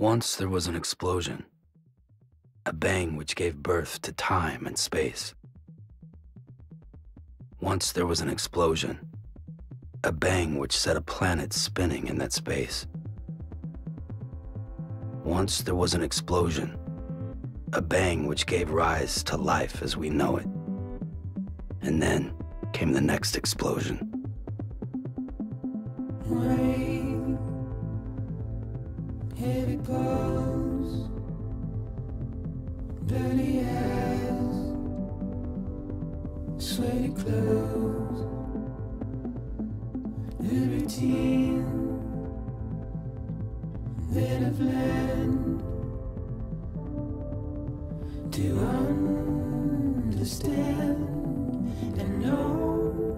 Once there was an explosion, a bang which gave birth to time and space. Once there was an explosion, a bang which set a planet spinning in that space. Once there was an explosion, a bang which gave rise to life as we know it. And then came the next explosion. Rain, heavy blows, dirty eyes, sweaty clothes, the routine that I've learned to understand and know.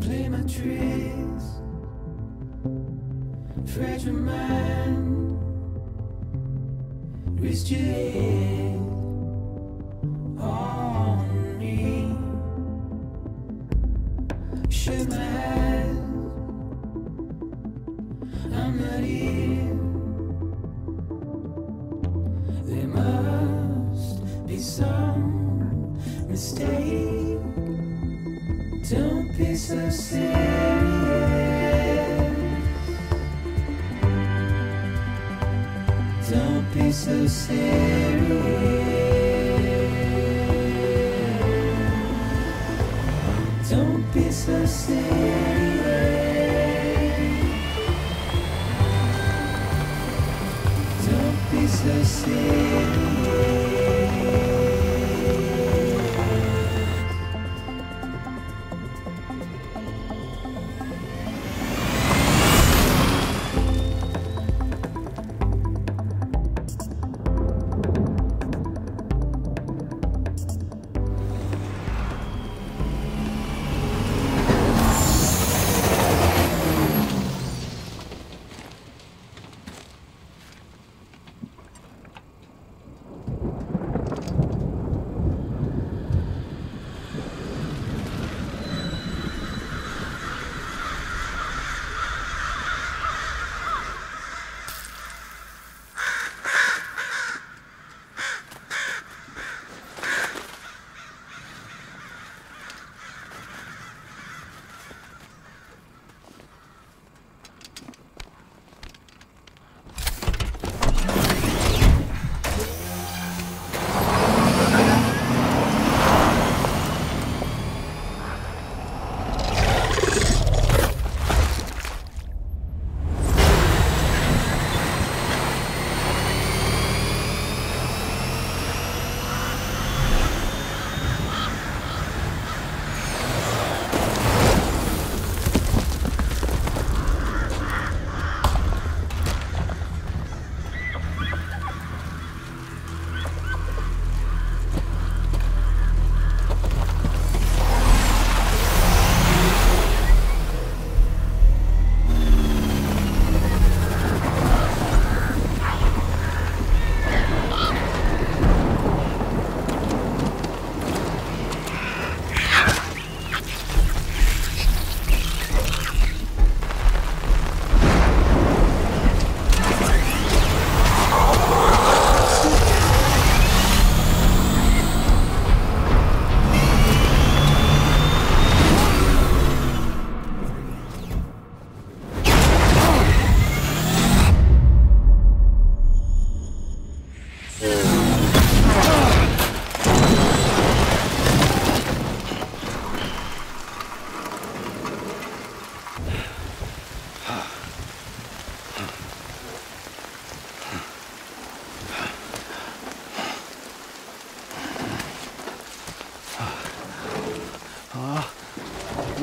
Play my tricks, fragile mind, risk your head on me. Shut my eyes, I'm not here. There must be some mistake. Don't be so serious. Don't be so serious. Don't be so serious. Don't be so serious.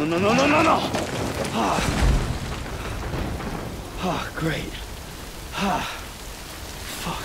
No. Great. Fuck.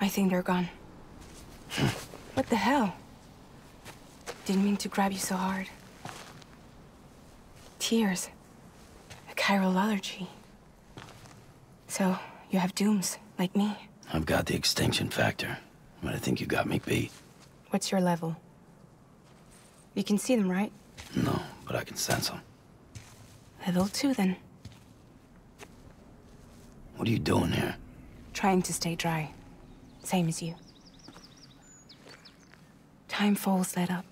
I think they're gone. What the hell? Didn't mean to grab you so hard. Tears. A chiral allergy. So, you have dooms, like me. I've got the extinction factor, but I think you got me beat. What's your level? You can see them, right? No, but I can sense them. Level 2, then. What are you doing here? Trying to stay dry. Same as you. Time falls let up.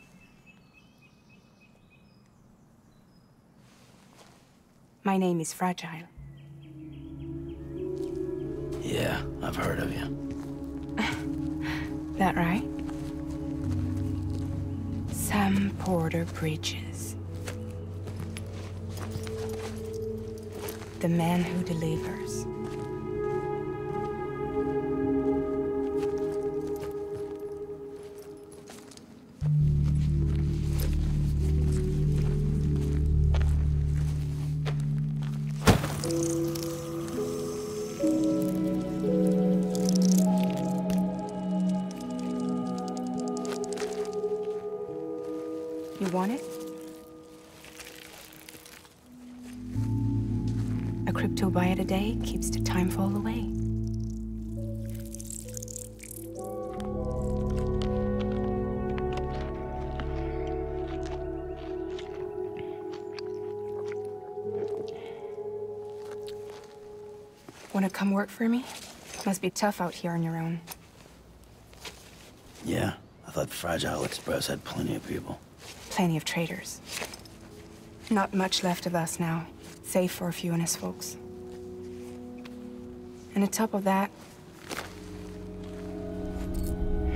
My name is Fragile. Yeah, I've heard of you. That right? Sam Porter Bridges. The man who delivers. You want it? A crypto byte a day keeps the time fall away. Wanna come work for me? Must be tough out here on your own. Yeah, I thought Fragile Express had plenty of people. Plenty of traitors. Not much left of us now, save for a few honest folks. And on top of that,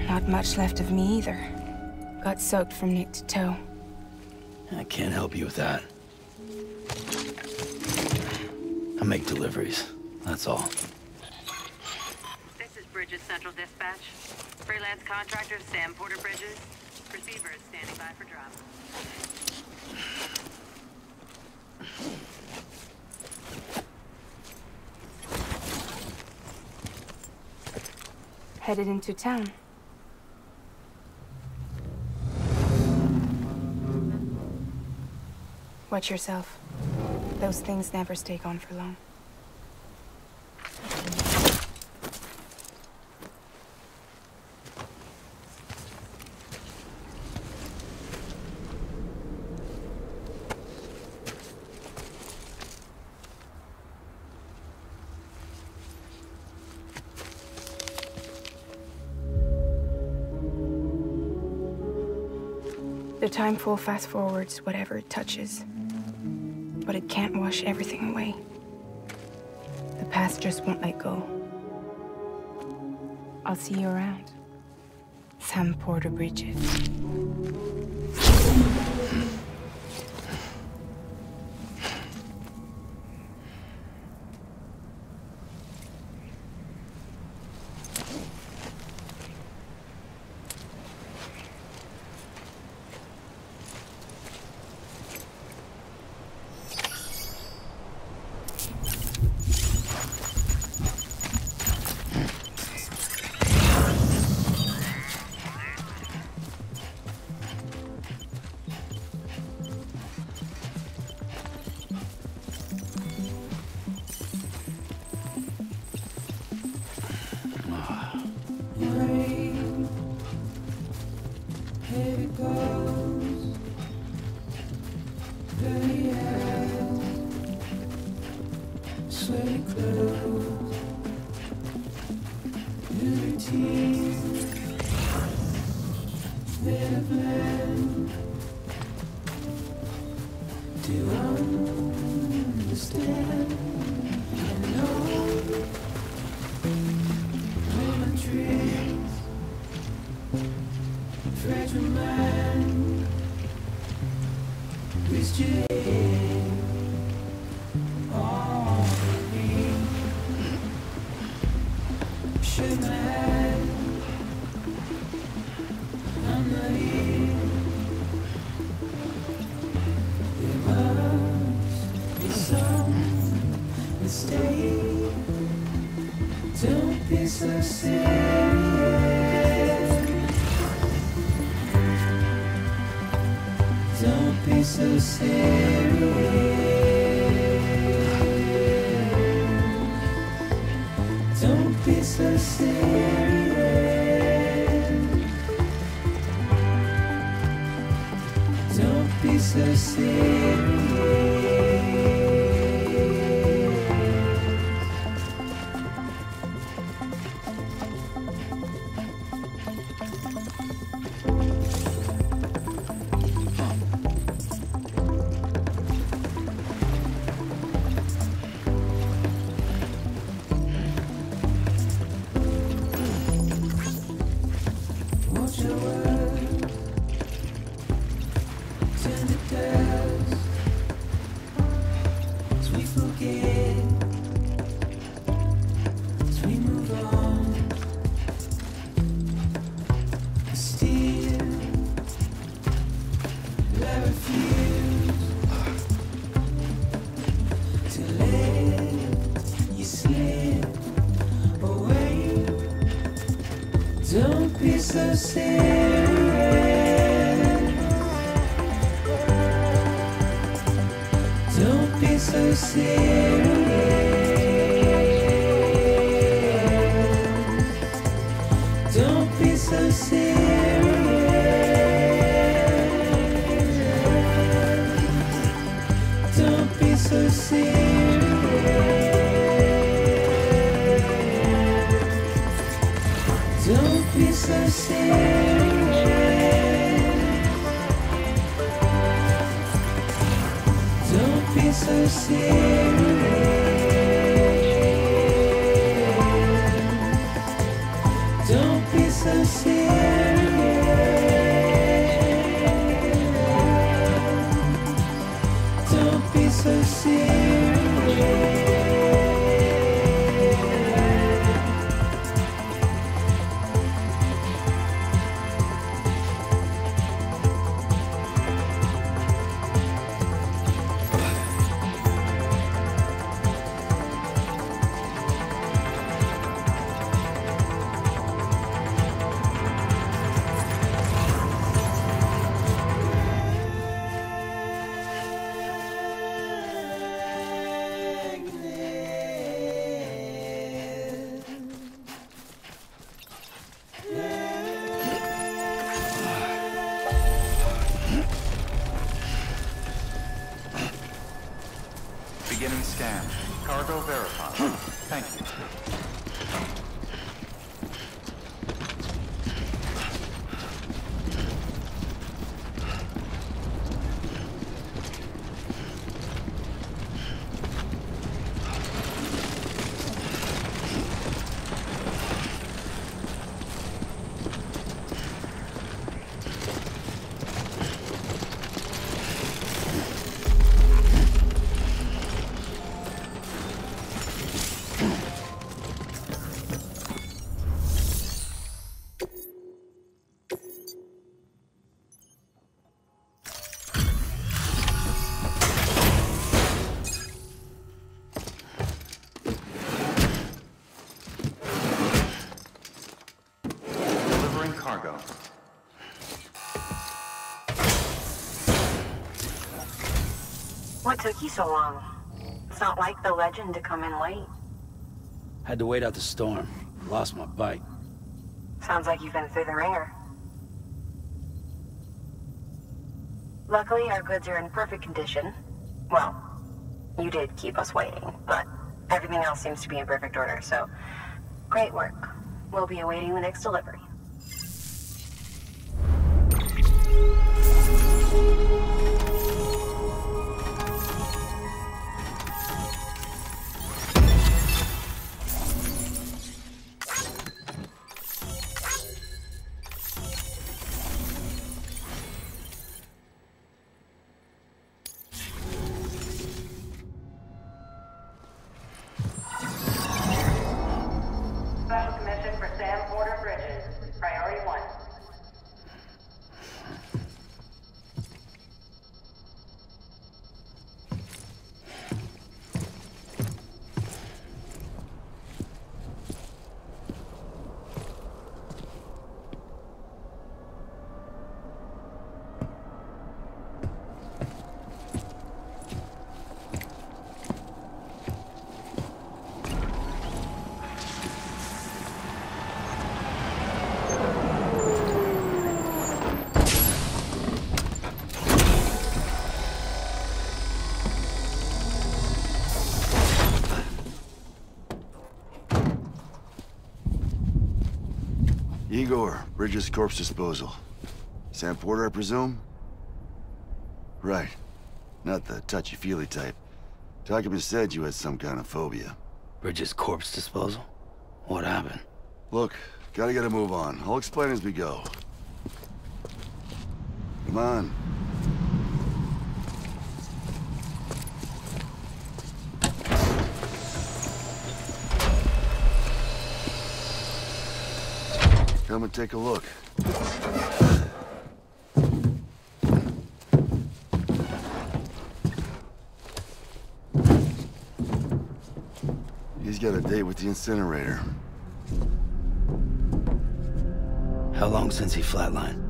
not much left of me either. Got soaked from neck to toe. I can't help you with that. I make deliveries, that's all. This is Bridges Central Dispatch. Freelance contractor Sam Porter Bridges. Receiver is standing by for drop. Headed into town. Watch yourself. Those things never stay gone for long. The time full fast forwards whatever it touches. But it can't wash everything away. The past just won't let go. I'll see you around. Sam Porter Bridges. Don't be so serious. be so serious. Don't be so serious. Don't be so serious. Watch your words, turn to dust, as we forget, as we move on. Still, I refuse to let you slip away. Don't be so serious. Don't be so serious. Don't be so serious. Don't be so serious. Don't be so serious. Don't be so serious. Don't be so serious. Don't be so serious. Beginning scan. Cargo verified. Thank you. Cargo. What took you so long? It's not like the legend to come in late. Had to wait out the storm. Lost my bike. Sounds like you've been through the ringer. Luckily, our goods are in perfect condition. Well, you did keep us waiting, but everything else seems to be in perfect order, so great work. We'll be awaiting the next delivery. Special commission for Sam Porter Bridges. Priority 1. Igor, Bridges Corpse Disposal. Sam Porter, I presume? Right. Not the touchy-feely type. Takuma said you had some kind of phobia. Bridges corpse disposal? What happened? Look, gotta get a move on. I'll explain as we go. Come on. Come and take a look. He's got a date with the incinerator. How long since he flatlined?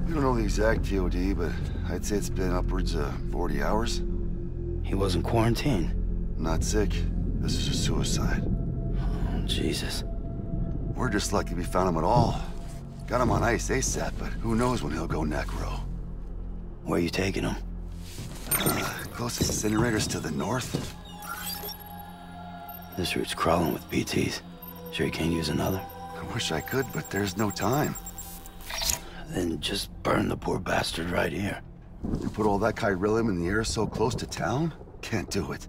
We don't know the exact TOD, but I'd say it's been upwards of 40 hours. He wasn't quarantined. Not sick. This is a suicide. Oh, Jesus. We're just lucky we found him at all. Got him on ice ASAP, but who knows when he'll go necro. Where are you taking him? Closest incinerator's to the north. This route's crawling with BTs. Sure you can't use another? I wish I could, but there's no time. Then just burn the poor bastard right here. You put all that chiralium in the air so close to town? Can't do it.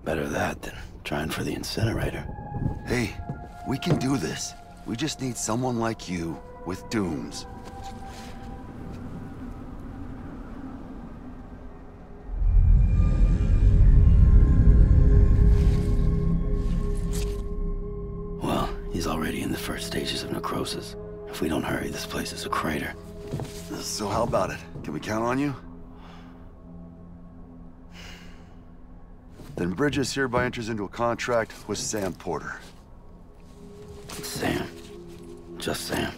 Better that than trying for the incinerator. Hey, we can do this. We just need someone like you with dooms. Well, he's already in the first stages of necrosis. If we don't hurry, this place is a crater. So how about it? Can we count on you? Then Bridges hereby enters into a contract with Sam Porter. Sam. Just Sam.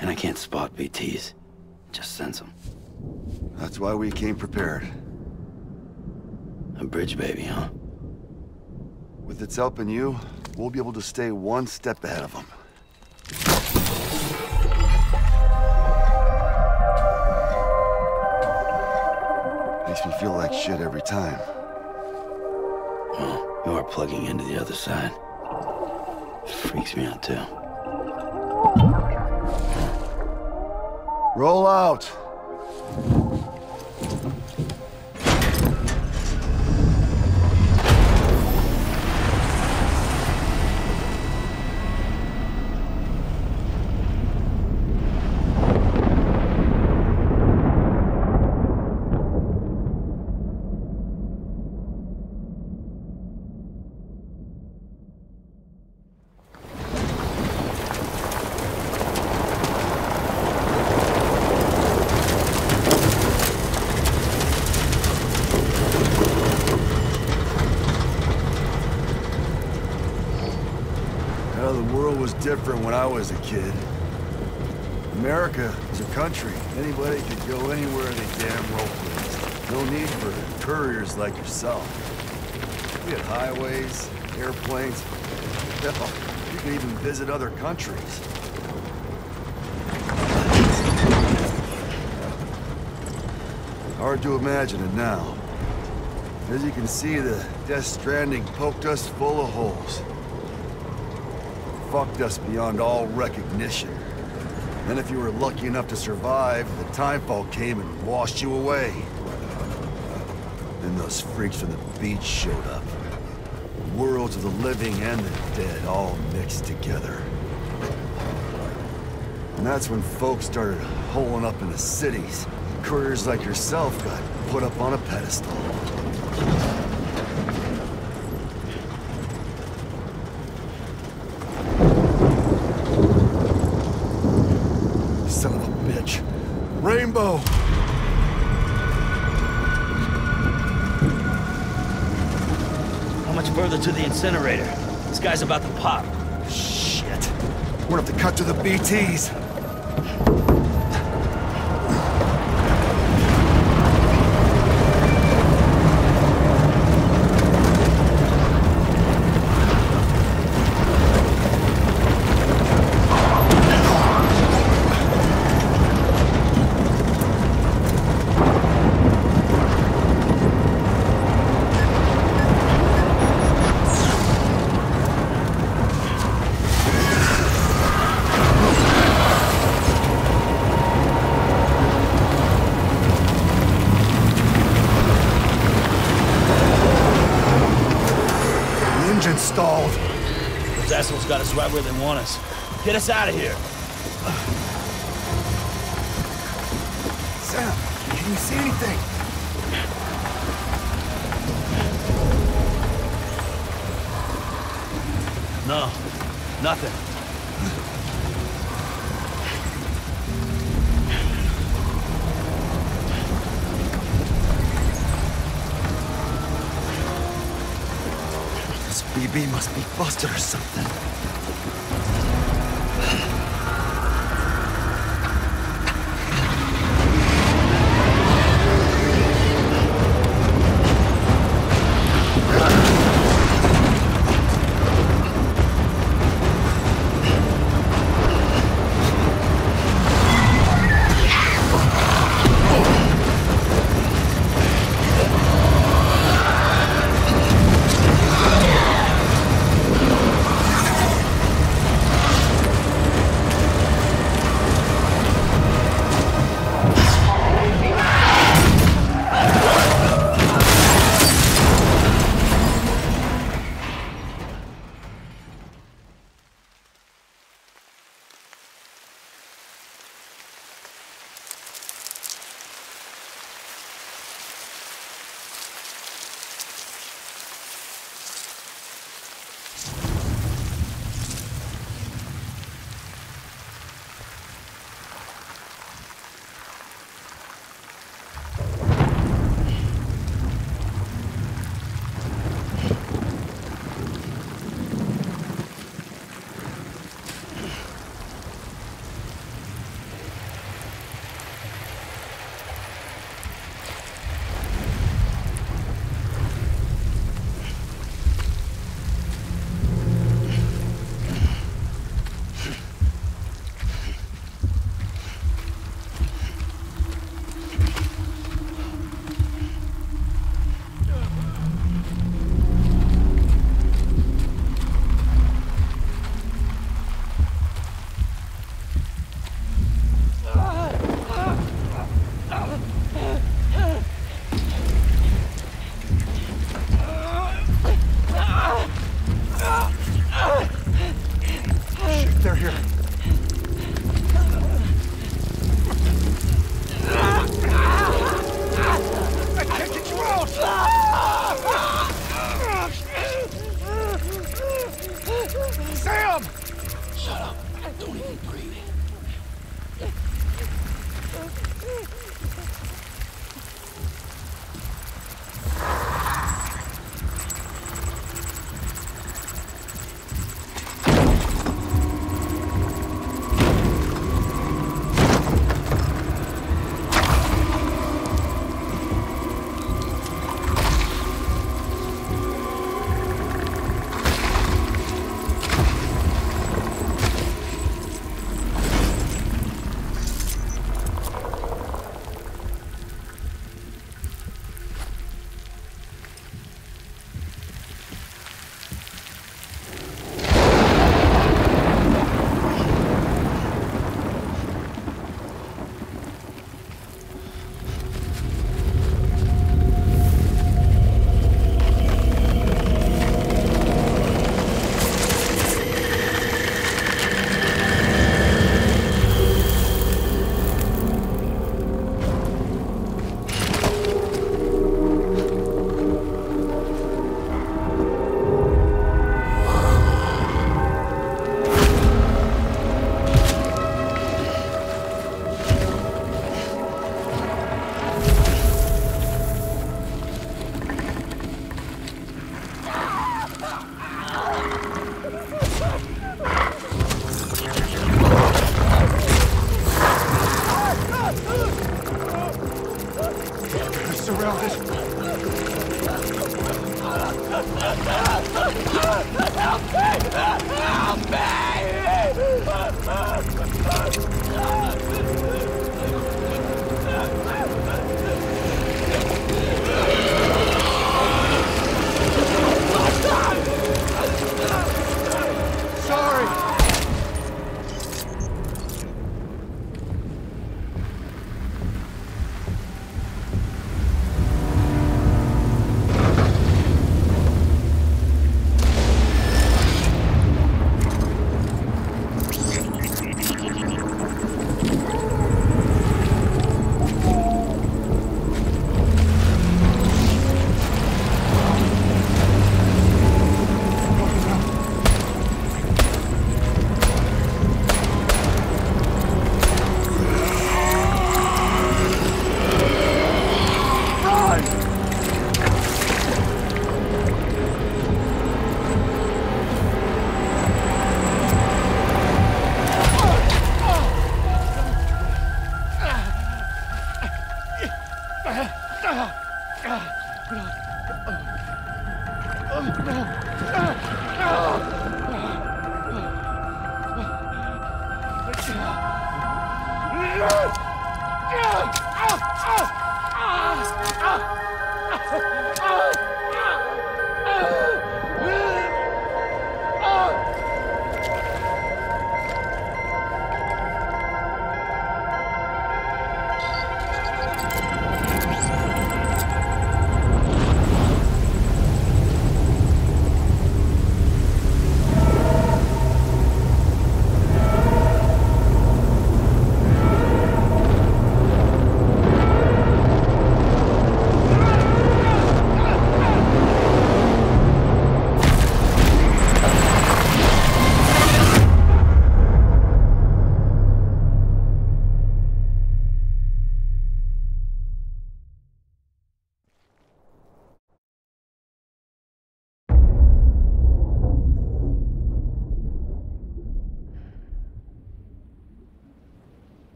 And I can't spot BTs. Just sense them. That's why we came prepared. A bridge baby, huh? With its help and you, we'll be able to stay one step ahead of them. Makes me feel like shit every time. Well, you are plugging into the other side. Freaks me out, too. Roll out! Different when I was a kid. America is a country. Anybody could go anywhere they damn well please. No need for couriers like yourself. We had highways, airplanes. Hell, you could even visit other countries. Hard to imagine it now. As you can see, the Death Stranding poked us full of holes. Fucked us beyond all recognition. Then if you were lucky enough to survive, the timefall came and washed you away. Then those freaks from the beach showed up. Worlds of the living and the dead all mixed together. And that's when folks started holing up in the cities. Couriers like yourself got put up on a pedestal. Rainbow! How much further to the incinerator? This guy's about to pop. Shit. We're gonna have to cut to the BTs. stalled. Those assholes got us right where they want us. Get us out of here. Sam, can you see anything? No, nothing. This BB must be busted or something.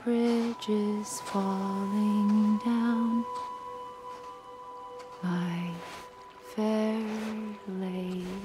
bridges falling down, my fair lady.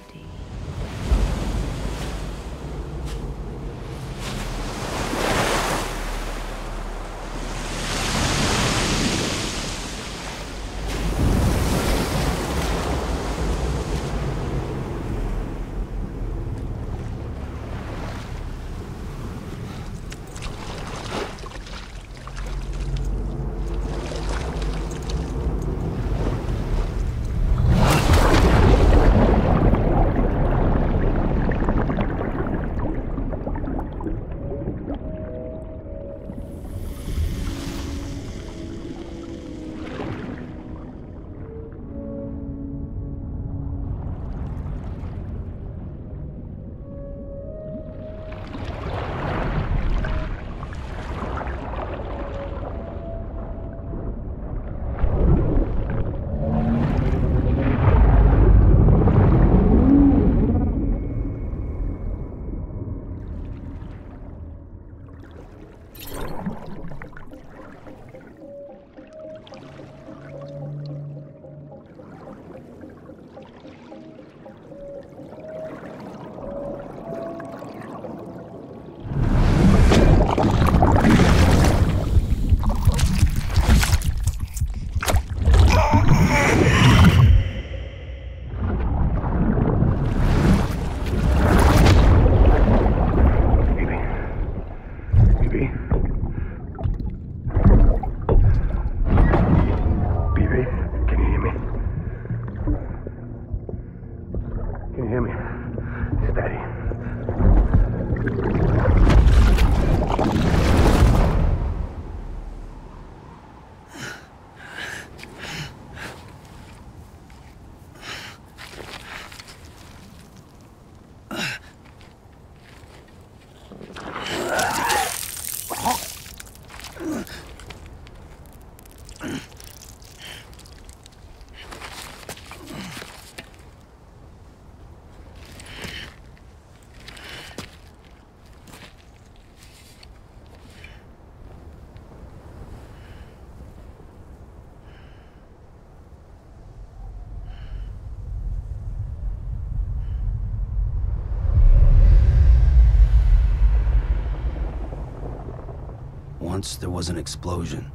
Once there was an explosion.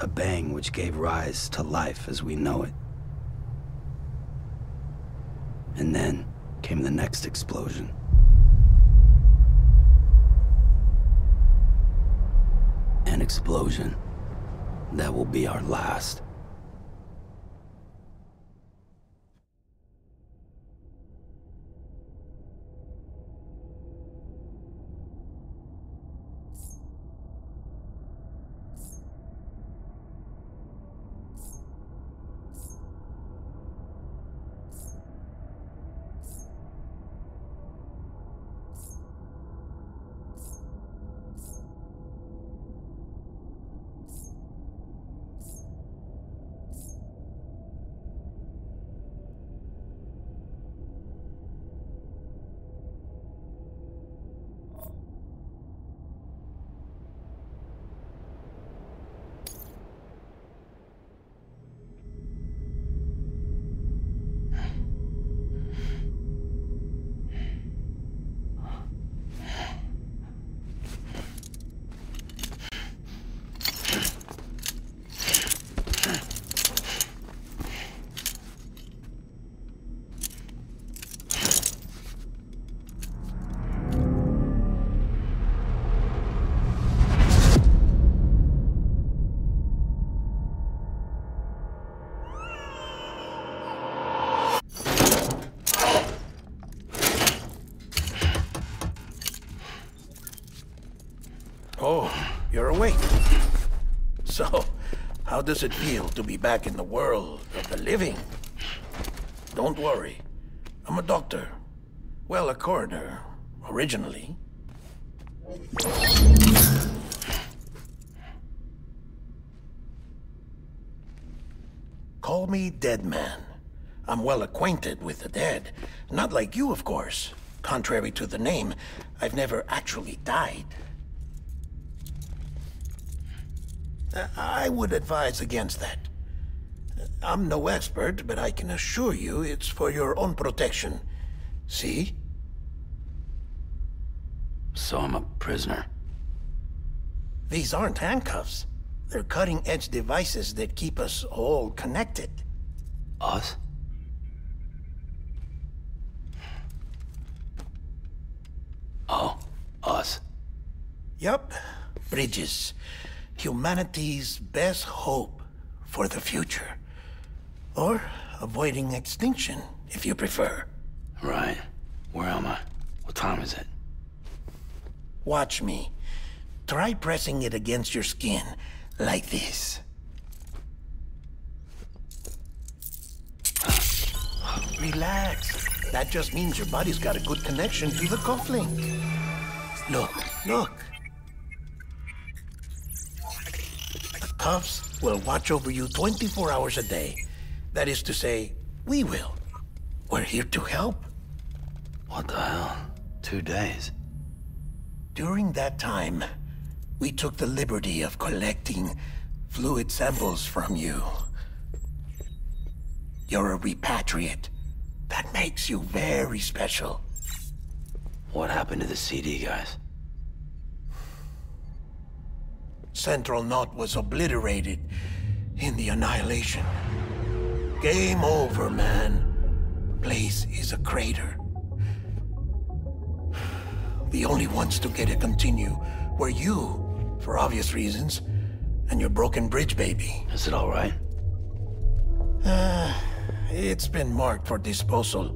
A bang which gave rise to life as we know it. And then came the next explosion. An explosion that will be our last. Oh, you're awake. So, how does it feel to be back in the world of the living? Don't worry. I'm a doctor. Well, a coroner, originally. Call me Dead Man. I'm well acquainted with the dead. Not like you, of course. Contrary to the name, I've never actually died. I would advise against that. I'm no expert, but I can assure you it's for your own protection. See? So I'm a prisoner. These aren't handcuffs. They're cutting-edge devices that keep us all connected. Us? Oh, us. Yup. Bridges. Humanity's best hope for the future. Or avoiding extinction, if you prefer. Right. Where am I? What time is it? Watch me. Try pressing it against your skin, like this. Relax. That just means your body's got a good connection to the cufflink. Look, look. The cuffs will watch over you 24 hours a day. That is to say, we will. We're here to help. What the hell? 2 days? During that time, we took the liberty of collecting fluid samples from you. You're a repatriate. That makes you very special. What happened to the CD guys? Central Knot was obliterated in the annihilation. Game over, man. Place is a crater. The only ones to get to continue were you, for obvious reasons, and your broken bridge baby. Is it all right? It's been marked for disposal.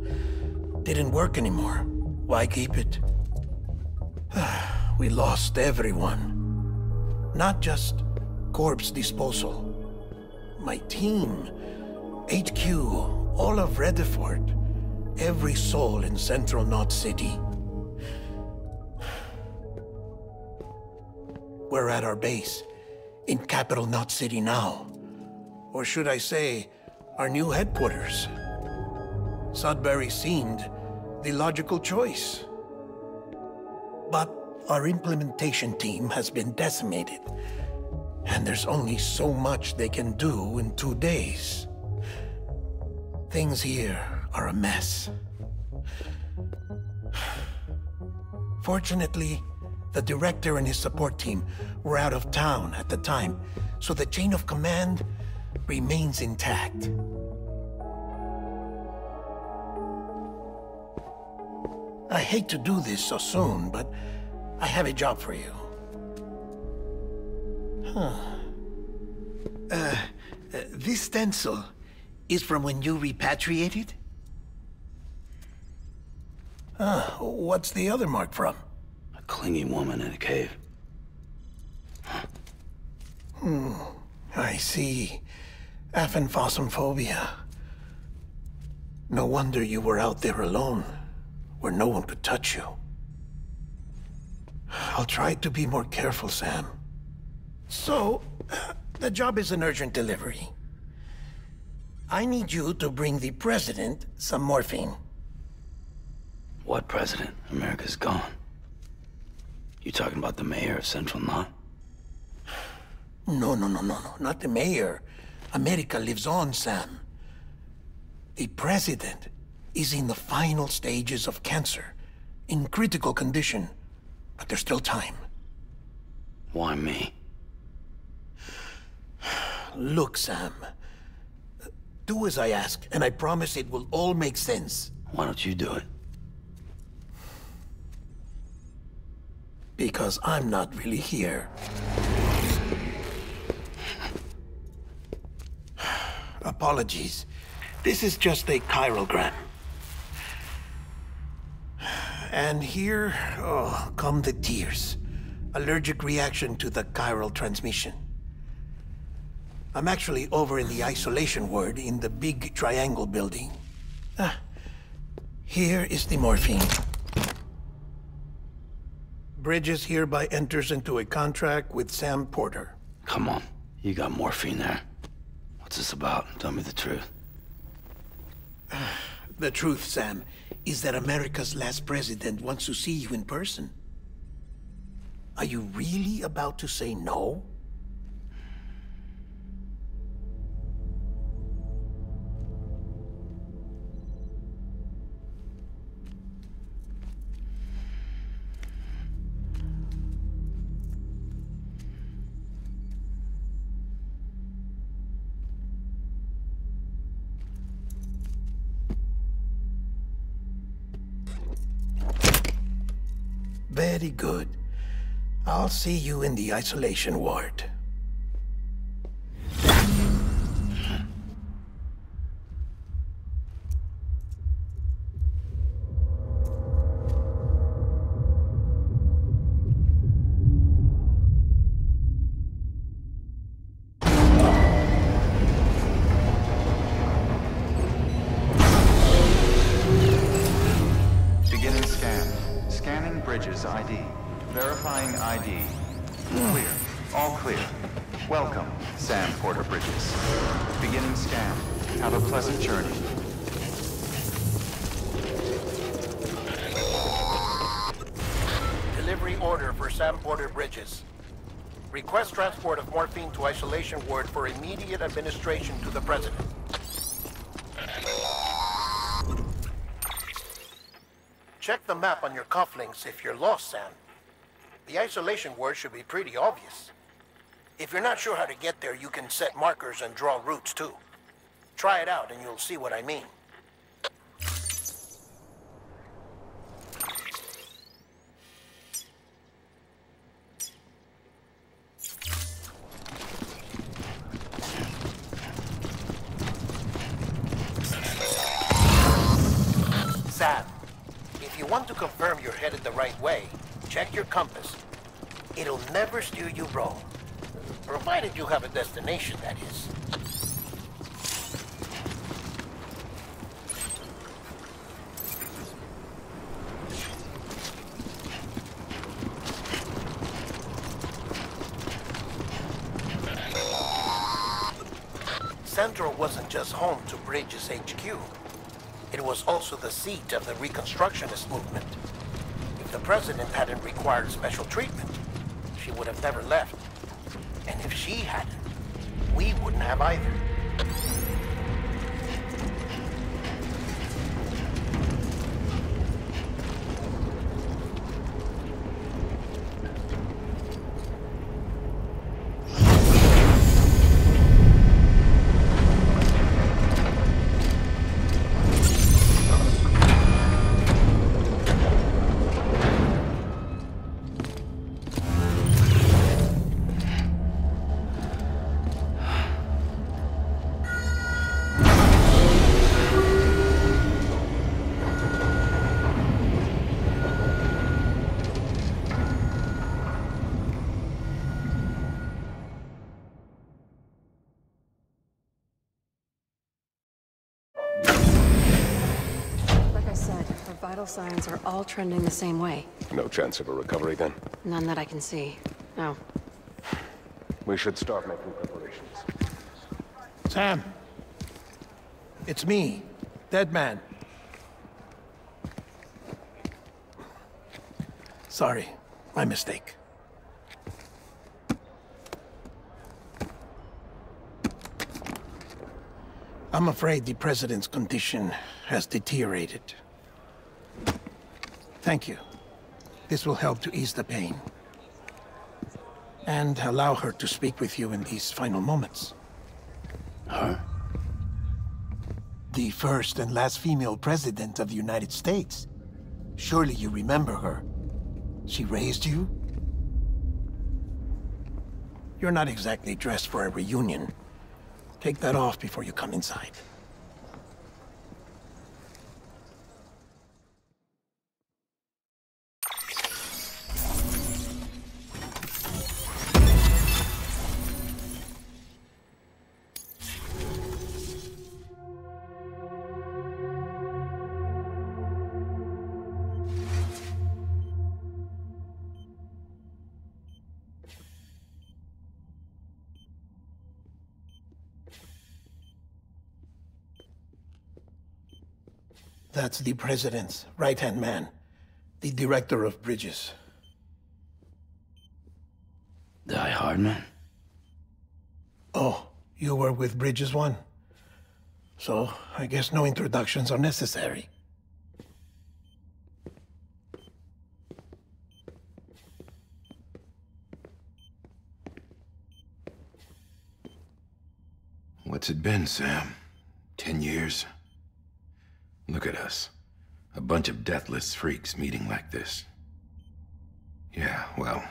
Didn't work anymore. Why keep it? We lost everyone. Not just corpse disposal. My team, HQ, all of Redford, every soul in Central Knot City. We're at our base, in Capital Knot City now. Or should I say, our new headquarters. Sudbury seemed the logical choice. But our implementation team has been decimated, and there's only so much they can do in 2 days. Things here are a mess. Fortunately, The director and his support team were out of town at the time, so the chain of command remains intact. I hate to do this so soon, but I have a job for you. This stencil is from when you repatriated? What's the other mark from? A clingy woman in a cave. I see. Aphenphosmphobia. No wonder you were out there alone, where no one could touch you. I'll try to be more careful, Sam. So, the job is an urgent delivery. I need you to bring the president some morphine. What president? America's gone. You talking about the mayor of Central Knot? No, not the mayor. America lives on, Sam. The president is in the final stages of cancer, in critical condition, but there's still time. Why me? Look, Sam. Do as I ask, and I promise it will all make sense. Why don't you do it? Because I'm not really here. Apologies. This is just a chiralgram. And here, come the tears. Allergic reaction to the chiral transmission. I'm actually over in the isolation ward in the big triangle building. Here is the morphine. Bridges hereby enters into a contract with Sam Porter. Come on, you got morphine there. What's this about? Tell me the truth. The truth, Sam, is that America's last president wants to see you in person. Are you really about to say no? Very good. I'll see you in the isolation ward. Beginning scan. Scanning Bridges ID. Verifying ID. Clear. All clear. Welcome, Sam Porter Bridges. Beginning scan. Have a pleasant journey. Delivery order for Sam Porter Bridges. Request transport of morphine to isolation ward for immediate administration to the president. Check the map on your cufflinks if you're lost, Sam. The isolation word should be pretty obvious. If you're not sure how to get there, you can set markers and draw routes too. Try it out and you'll see what I mean. Sam, if you want to confirm you're headed the right way, check your compass. It'll never steer you wrong. Provided you have a destination, that is. Central wasn't just home to Bridges HQ. It was also the seat of the Reconstructionist movement. If the president hadn't required special treatment, she would have never left. And if she hadn't, we wouldn't have either. vital signs are all trending the same way. No chance of a recovery then? None that I can see. No. We should start making preparations. Sam! It's me, Dead Man. Sorry, my mistake. I'm afraid the President's condition has deteriorated. Thank you. This will help to ease the pain. And allow her to speak with you in these final moments. Her? The first and last female president of the United States. Surely you remember her. She raised you? You're not exactly dressed for a reunion. Take that off before you come inside. That's the President's right-hand man, the Director of Bridges. Die Hard man? Oh, you were with Bridges 1? So, I guess no introductions are necessary. What's it been, Sam? 10 years? Look at us. A bunch of deathless freaks meeting like this. Yeah, well,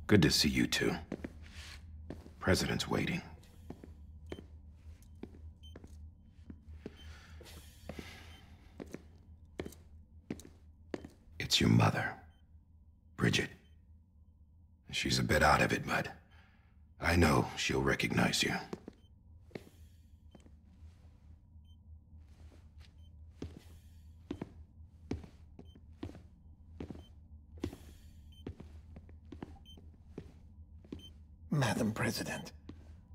good to see you two. President's waiting. It's your mother, Bridget. She's a bit out of it, but I know she'll recognize you. Madam President,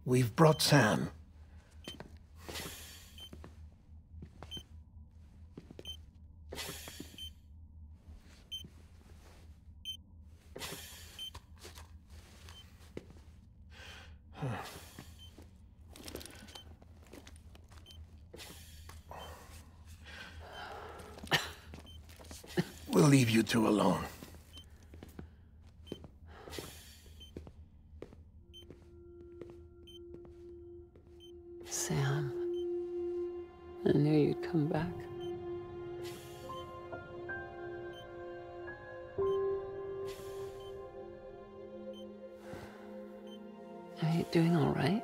we've brought Sam. We'll leave you two alone. Sam, I knew you'd come back. Are you doing all right?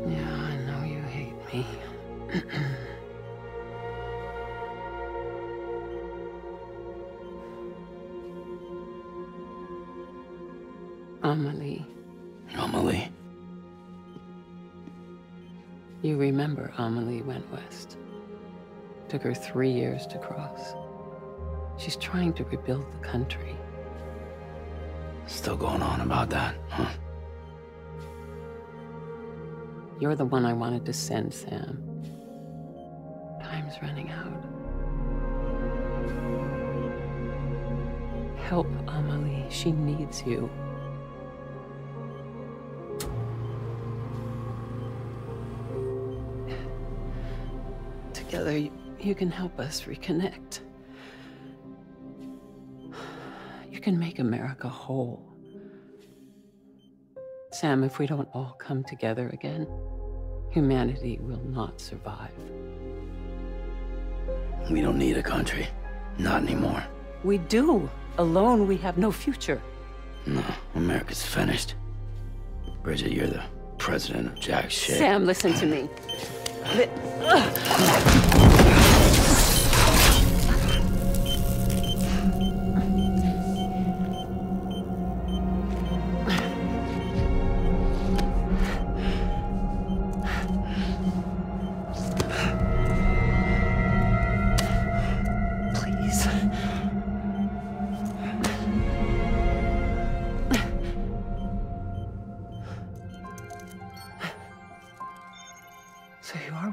Yeah, I know you hate me. Amelie. Amelie? You remember Amelie went west. Took her 3 years to cross. She's trying to rebuild the country. Still going on about that, huh? You're the one I wanted to send, Sam. Time's running out. Help Amelie. She needs you. Together, you can help us reconnect. You can make America whole. Sam, if we don't all come together again, humanity will not survive. We don't need a country. Not anymore. We do. Alone, we have no future. No, America's finished. Bridget, you're the president of jack shit. Sam, listen to me.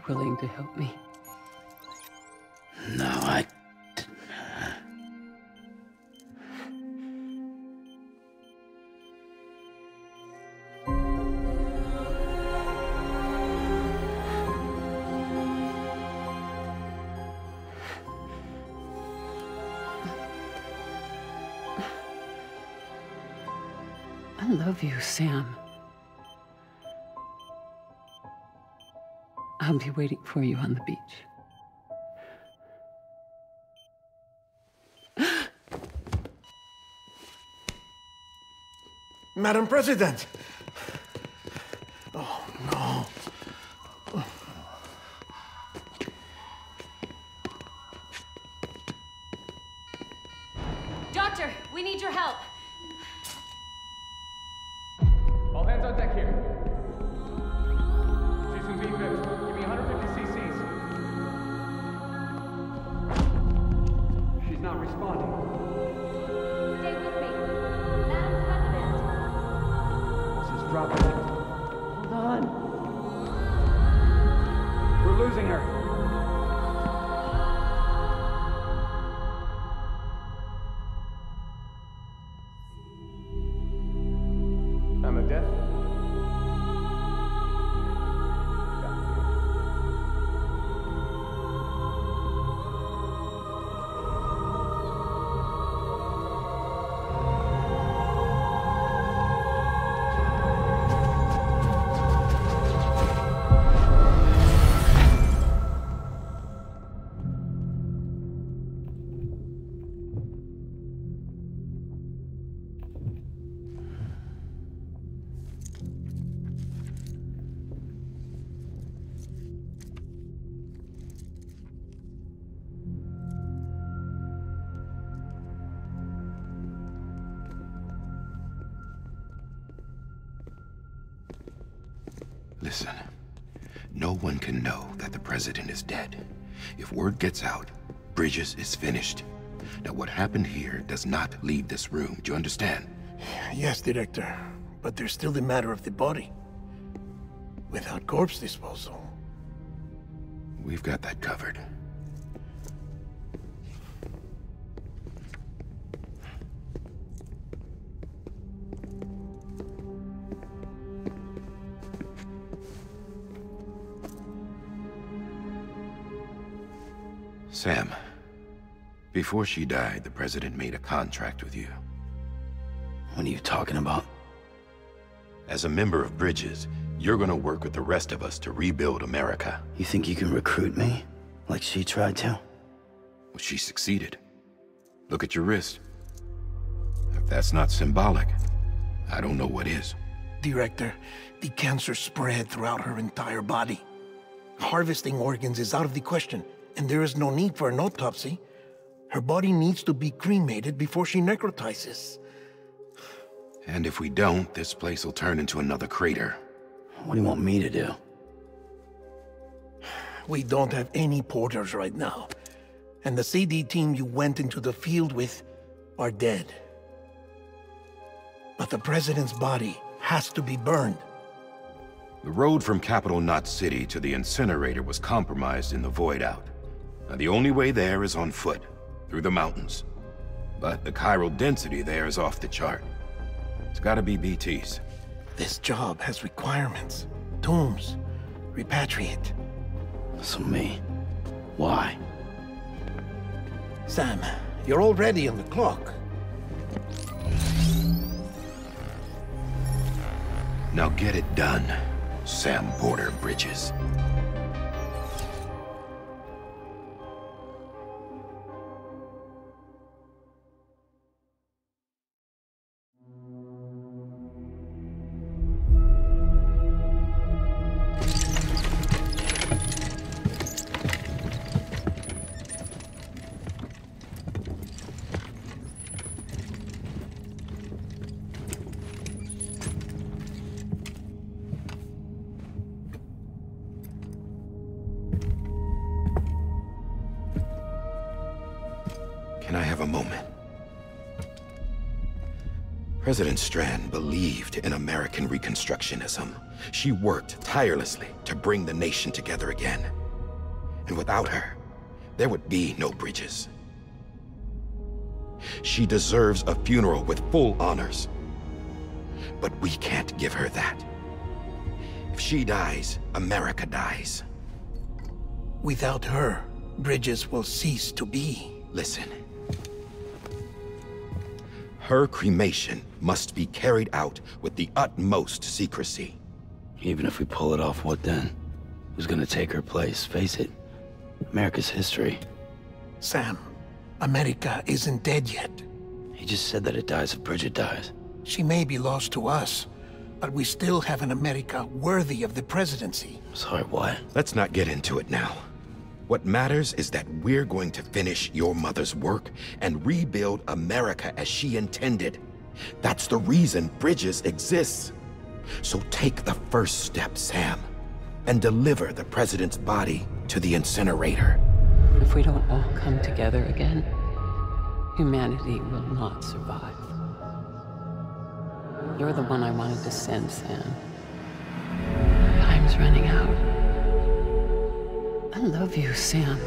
willing to help me? No, I love you, Sam. I'll be waiting for you on the beach. Madam President! Oh, no. Doctor, we need your help. All hands on deck here. She's in V-Viv. Give me 150 cc's. She's not responding. Stay with me. Madam President. This is dropping. Hold on. We're losing her. I'm a death. Listen, no one can know that the president is dead. If word gets out, Bridges is finished. Now, what happened here does not leave this room. Do you understand? Yes, Director. But there's still the matter of the body. Without corpse disposal. We've got that covered. Sam, before she died, the president made a contract with you. What are you talking about? As a member of Bridges, you're gonna work with the rest of us to rebuild America. You think you can recruit me? Like she tried to? Well, she succeeded. Look at your wrist. If that's not symbolic, I don't know what is. Director, the cancer spread throughout her entire body. Harvesting organs is out of the question, and there is no need for an autopsy. Her body needs to be cremated before she necrotizes. And if we don't, this place will turn into another crater. What do you want me to do? We don't have any porters right now. And the CD team you went into the field with are dead. But the president's body has to be burned. The road from Capital Knot City to the incinerator was compromised in the void out. Now, the only way there is on foot, through the mountains. But the chiral density there is off the chart. It's gotta be BTs. This job has requirements. Tombs. Repatriate. So me? Why? Sam, you're already on the clock. Now get it done, Sam Porter Bridges. Can I have a moment? President Strand believed in American Reconstructionism. She worked tirelessly to bring the nation together again. And without her, there would be no bridges. She deserves a funeral with full honors. But we can't give her that. If she dies, America dies. Without her, bridges will cease to be. Listen. Her cremation must be carried out with the utmost secrecy. Even if we pull it off, what then? Who's gonna take her place? Face it, America's history. Sam, America isn't dead yet. He just said that it dies if Bridget dies. She may be lost to us, but we still have an America worthy of the presidency. Sorry, what? Let's not get into it now. What matters is that we're going to finish your mother's work and rebuild America as she intended. That's the reason Bridges exists. So take the first step, Sam, and deliver the president's body to the incinerator. If we don't all come together again, humanity will not survive. You're the one I wanted to send, Sam. Time's running out. I love you, Sam.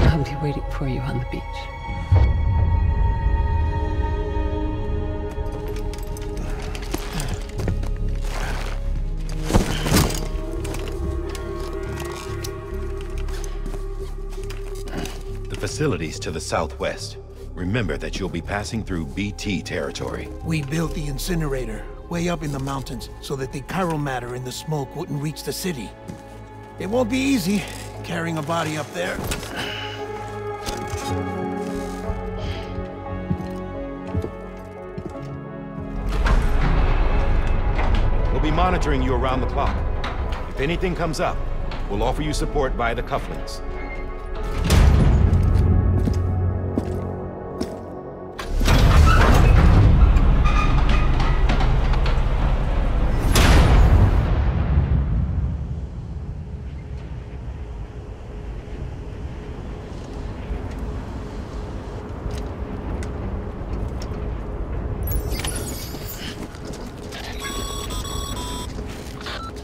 I'll be waiting for you on the beach. The facilities to the southwest. Remember that you'll be passing through BT territory. We built the incinerator way up in the mountains so that the chiral matter in the smoke wouldn't reach the city. It won't be easy carrying a body up there. We'll be monitoring you around the clock. If anything comes up, we'll offer you support via the cufflinks.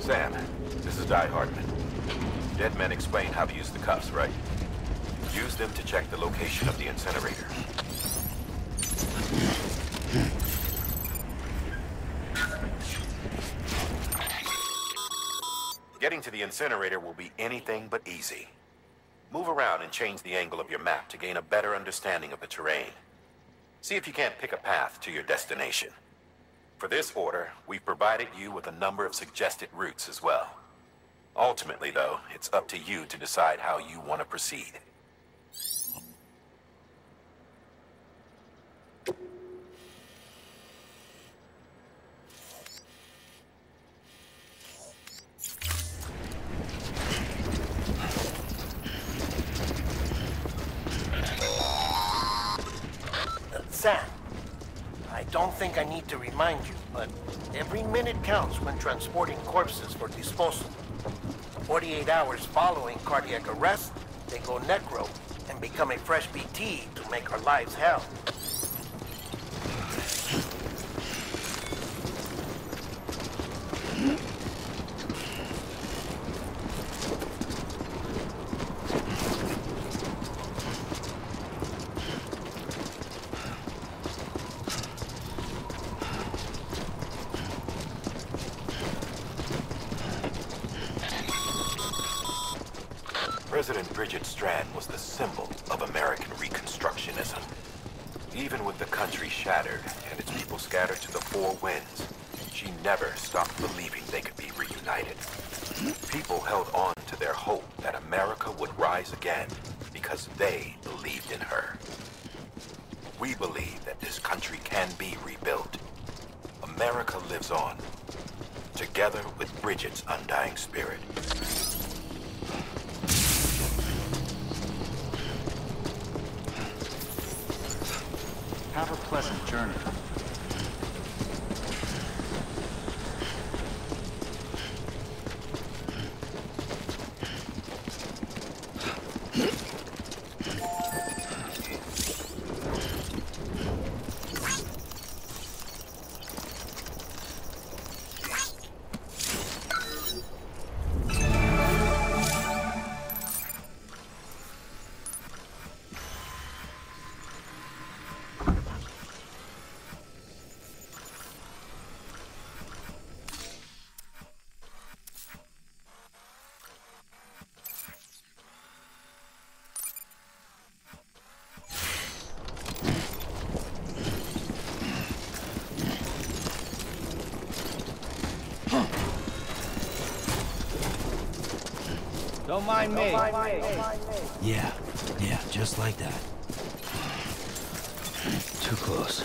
Sam, this is Die Hardman. Dead men explain how to use the cuffs, right? Use them to check the location of the incinerator. Getting to the incinerator will be anything but easy. Move around and change the angle of your map to gain a better understanding of the terrain. See if you can't pick a path to your destination. For this order, we've provided you with a number of suggested routes as well. Ultimately, though, it's up to you to decide how you want to proceed. Sam, I don't think I need to remind you, but every minute counts when transporting corpses for disposal. 48 hours following cardiac arrest, they go necro and become a fresh BT to make our lives hell. President Bridget Strand was the symbol of American Reconstructionism. Even with the country shattered and its people scattered to the four winds, she never stopped believing they could be reunited. People held on to their hope that America would rise again because they believed in her. We believe that this country can be rebuilt. America lives on, together with Bridget's undying spirit. Have a pleasant journey. Don't mind me. Yeah, just like that. Too close.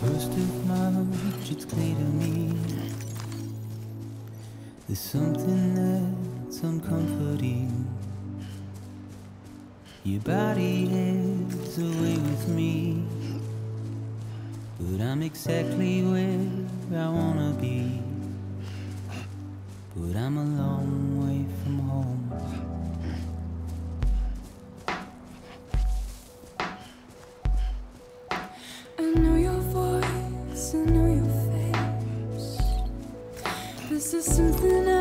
First of March, it's clear to me there's something that's uncomforting. Your body is away with me, but I'm exactly where I wanna be. But I'm a long way from home. I know your voice, I know your face. This is something I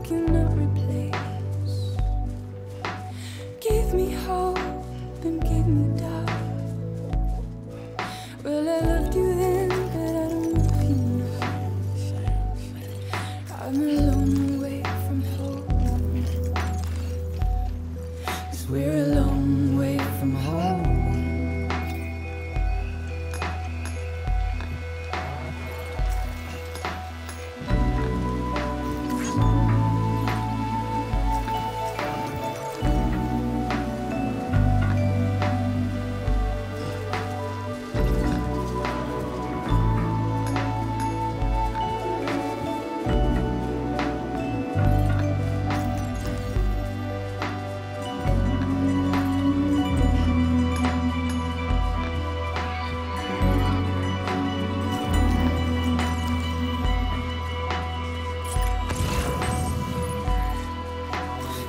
cannot replace. Gave me hope and gave me doubt. Well, I loved you then, but I don't love you now. I'm a long way from home. 'Cause we're a long way from home.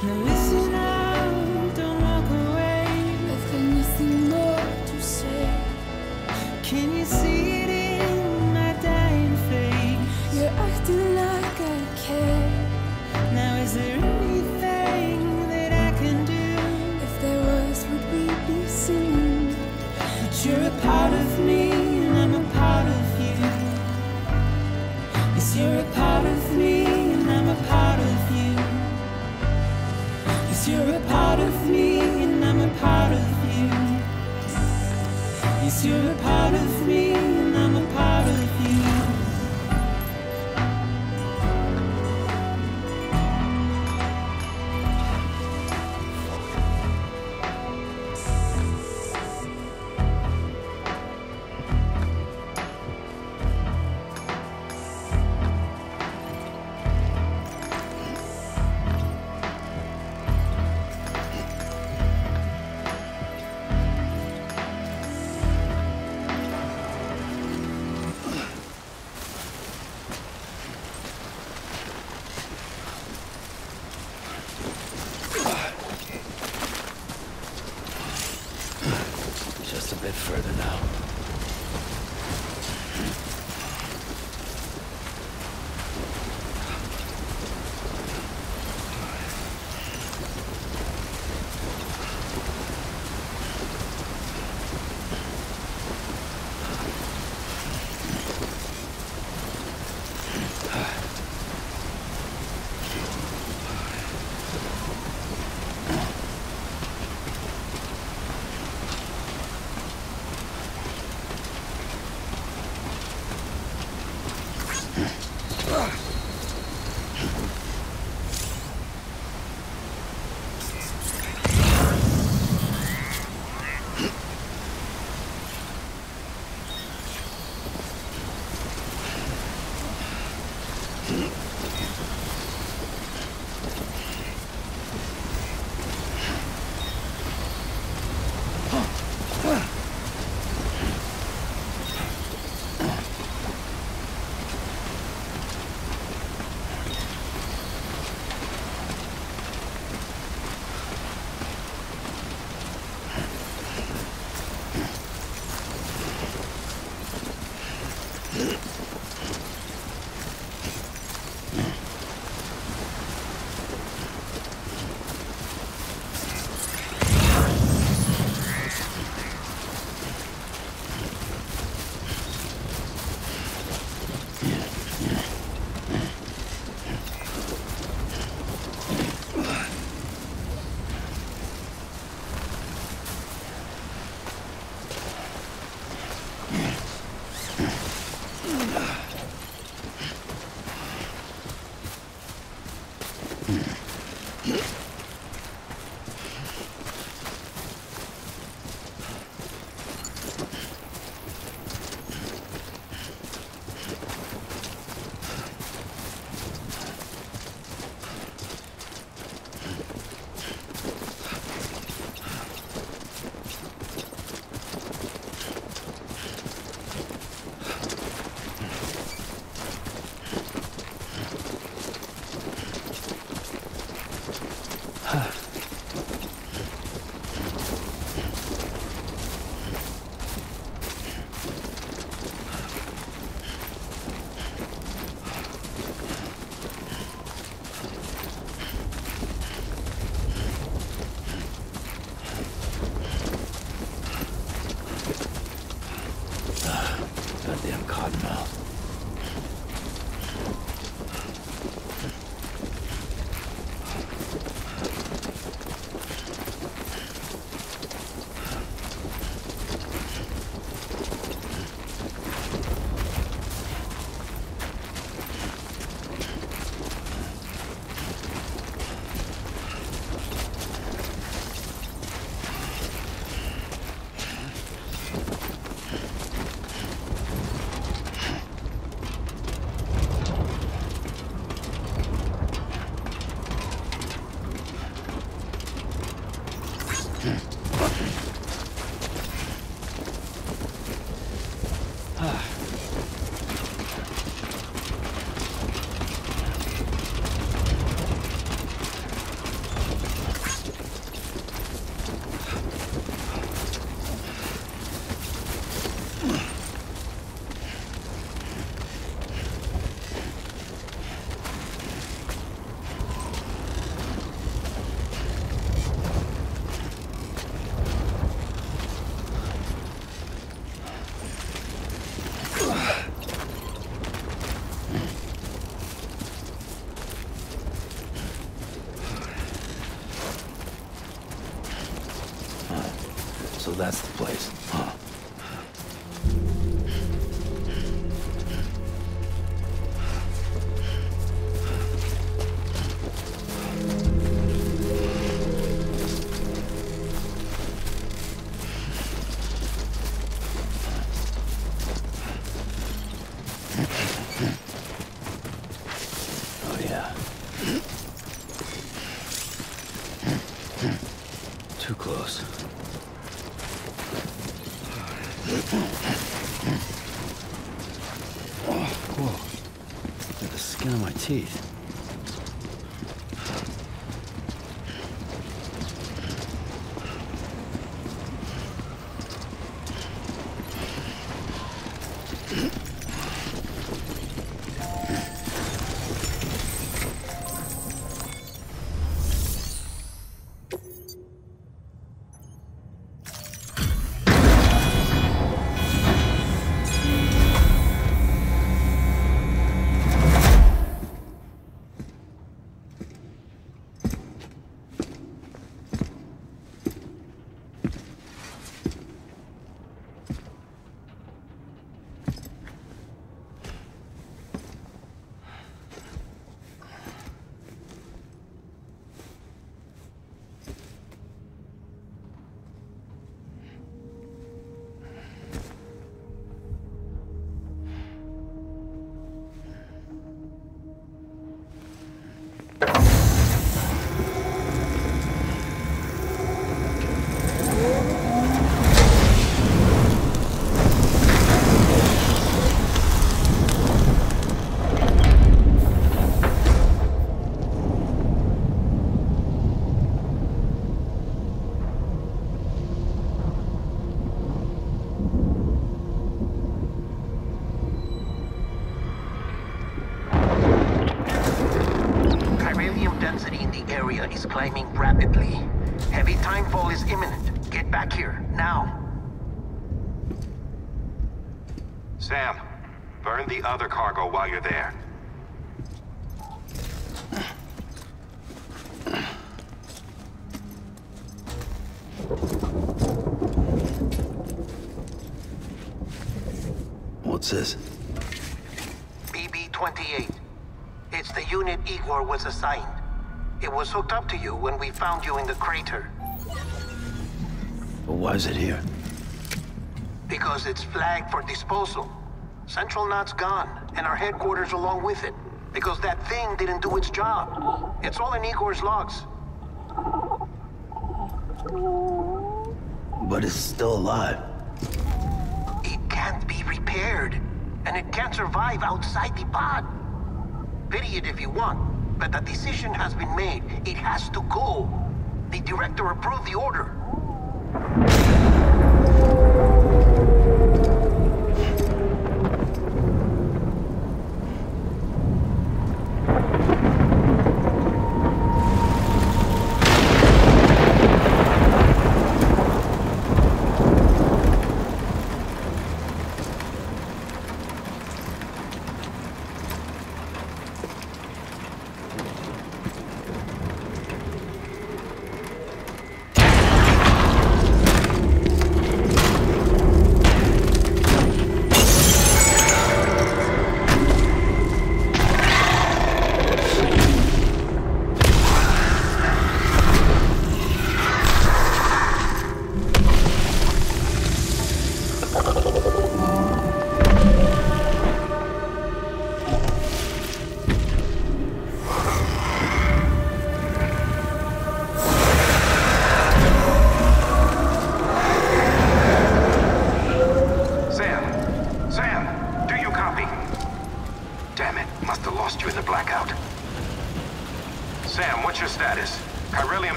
Now listen out, don't walk away. I've got nothing more to say. Can you see it in my dying face? You're acting like I care. Now is there anything that I can do? If there was, would we be singing? But you're a part of me and I'm a part of you. Yes, you're a part of me and I'm a part of you. You're a part of me and I'm a part of you. Yes, you're a part of me and I'm a part of you. Goddamn cottonmouth. So that's the place, huh? Oh yeah. Too close. Whoa. Got the skin on my teeth. Is climbing rapidly. Heavy timefall is imminent. Get back here, now. Sam, burn the other cargo while you're there. What's this? 28. It's the unit Igor was assigned. It was hooked up to you when we found you in the crater. But why is it here? Because it's flagged for disposal. Central Knot's gone, and our headquarters along with it. Because that thing didn't do its job. It's all in Igor's logs. But it's still alive. It can't be repaired, and it can't survive outside the pod. Pity it if you want, but the decision has been made. It has to go. The director approved the order.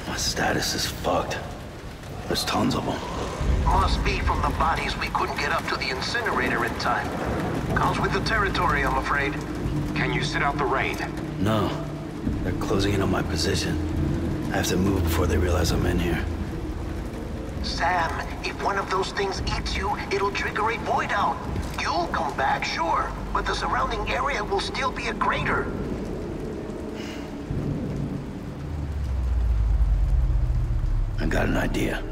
My status is fucked. There's tons of them. Must be from the bodies we couldn't get up to the incinerator in time. Comes with the territory, I'm afraid. Can you sit out the rain? No. They're closing in on my position. I have to move before they realize I'm in here. Sam, if one of those things eats you, it'll trigger a void out. You'll come back, sure, but the surrounding area will still be a crater. I got an idea.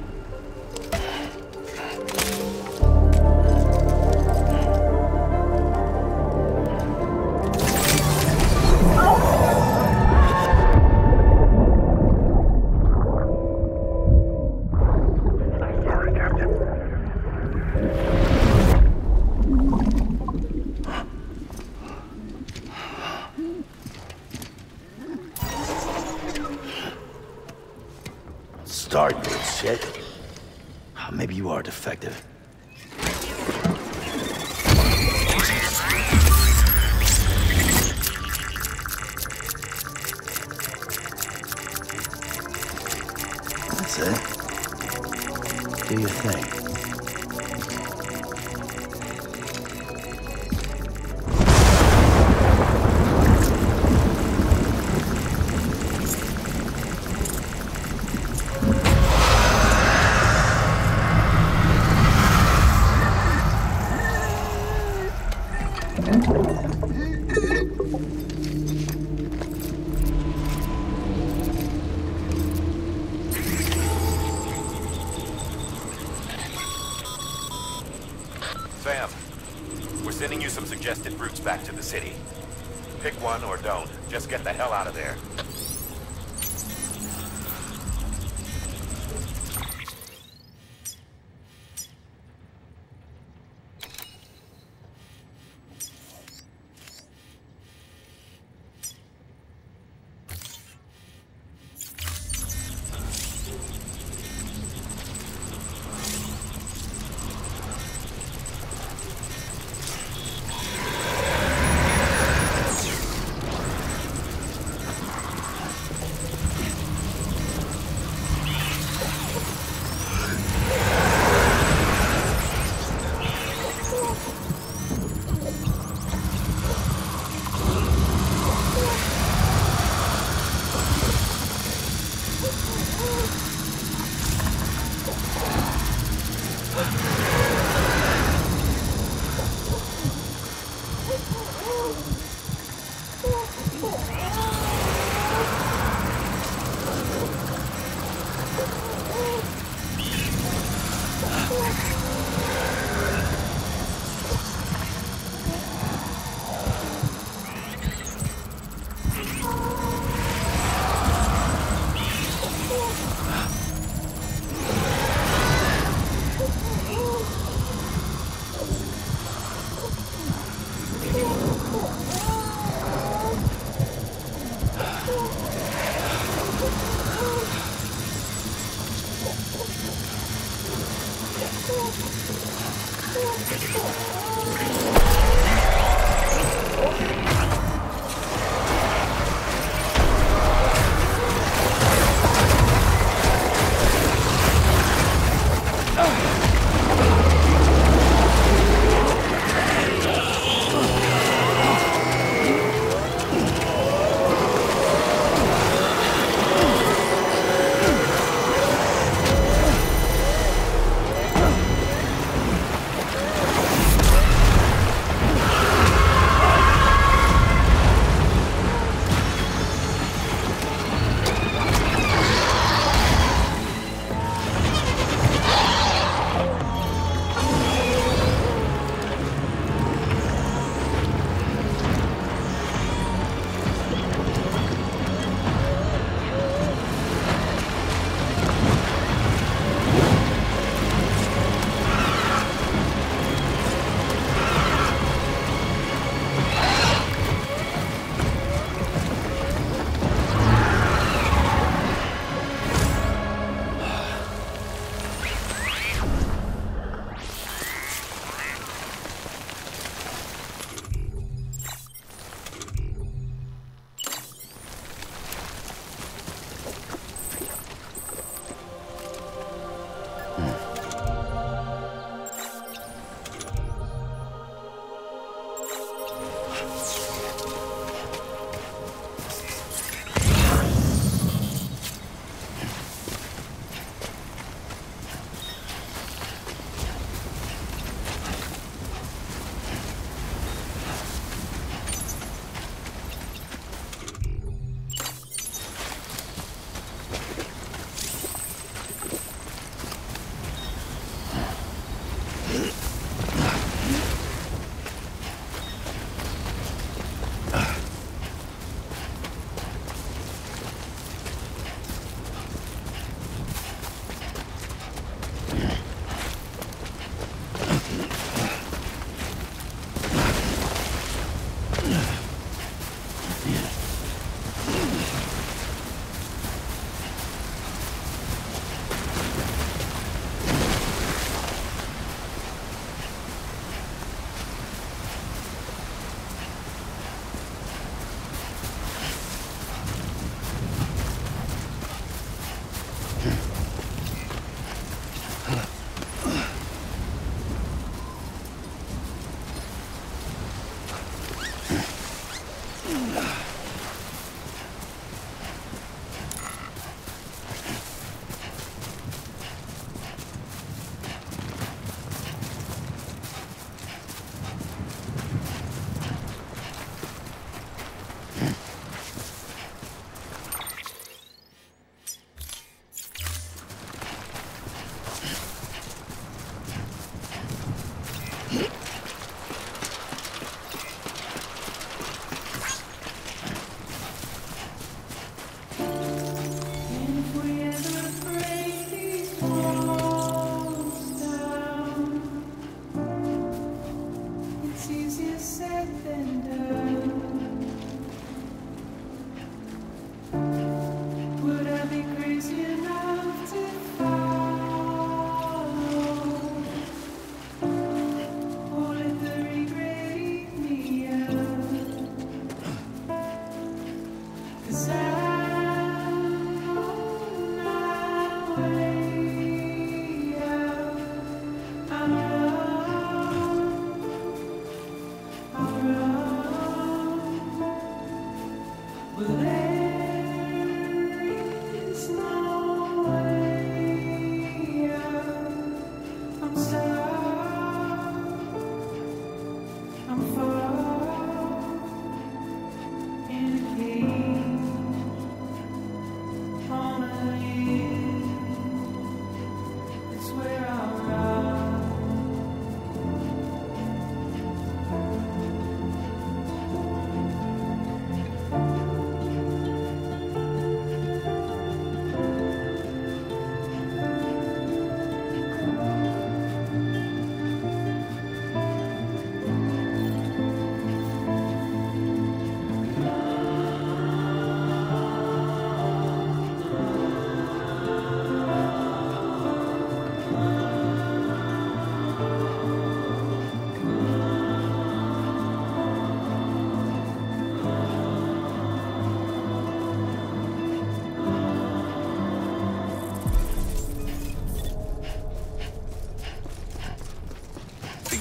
Sorry, Captain. Start, you shit. Maybe you are defective. That's it. Do your thing. Sam, we're sending you some suggested routes back to the city. Pick one or don't. Just get the hell out of there.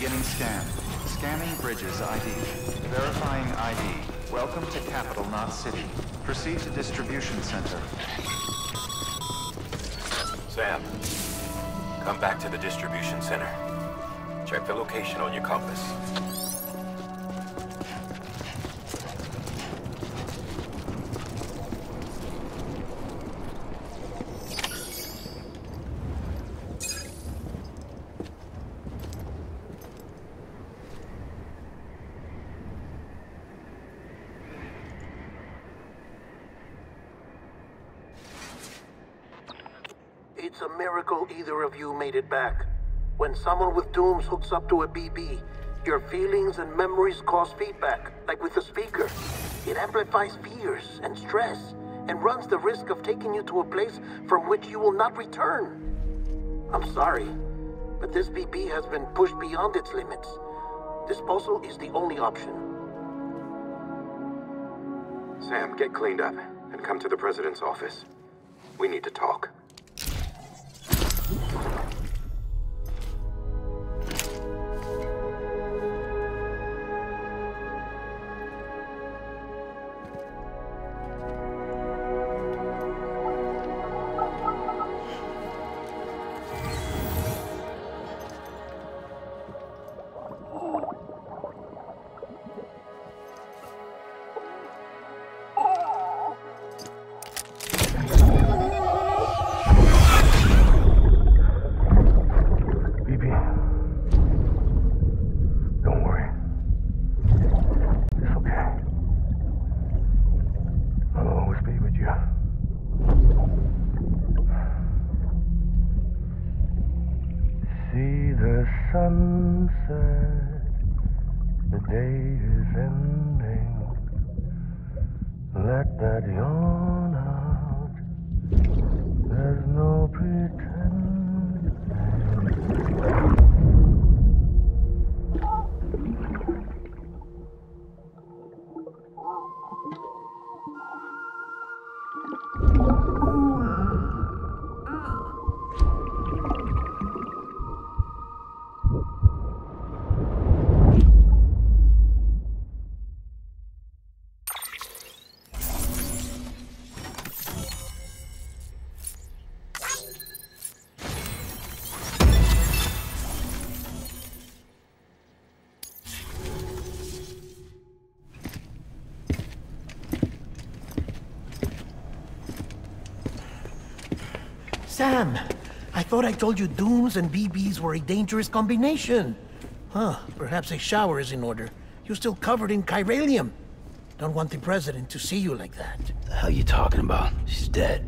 Beginning scan. Scanning Bridges ID. Verifying ID. Welcome to Capital, not City. Proceed to Distribution Center. Sam, come back to the distribution center. Check the location on your compass. It's a miracle either of you made it back. When someone with dooms hooks up to a BB, your feelings and memories cause feedback, like with a speaker. It amplifies fears and stress, and runs the risk of taking you to a place from which you will not return. I'm sorry, but this BB has been pushed beyond its limits. Disposal is the only option. Sam, get cleaned up and come to the President's office. We need to talk. day is ending. Let that yawn out. There's no pretending. Sam, I thought I told you dooms and BBs were a dangerous combination. Huh, perhaps a shower is in order. You're still covered in chiralium. Don't want the president to see you like that. The hell you talking about? She's dead.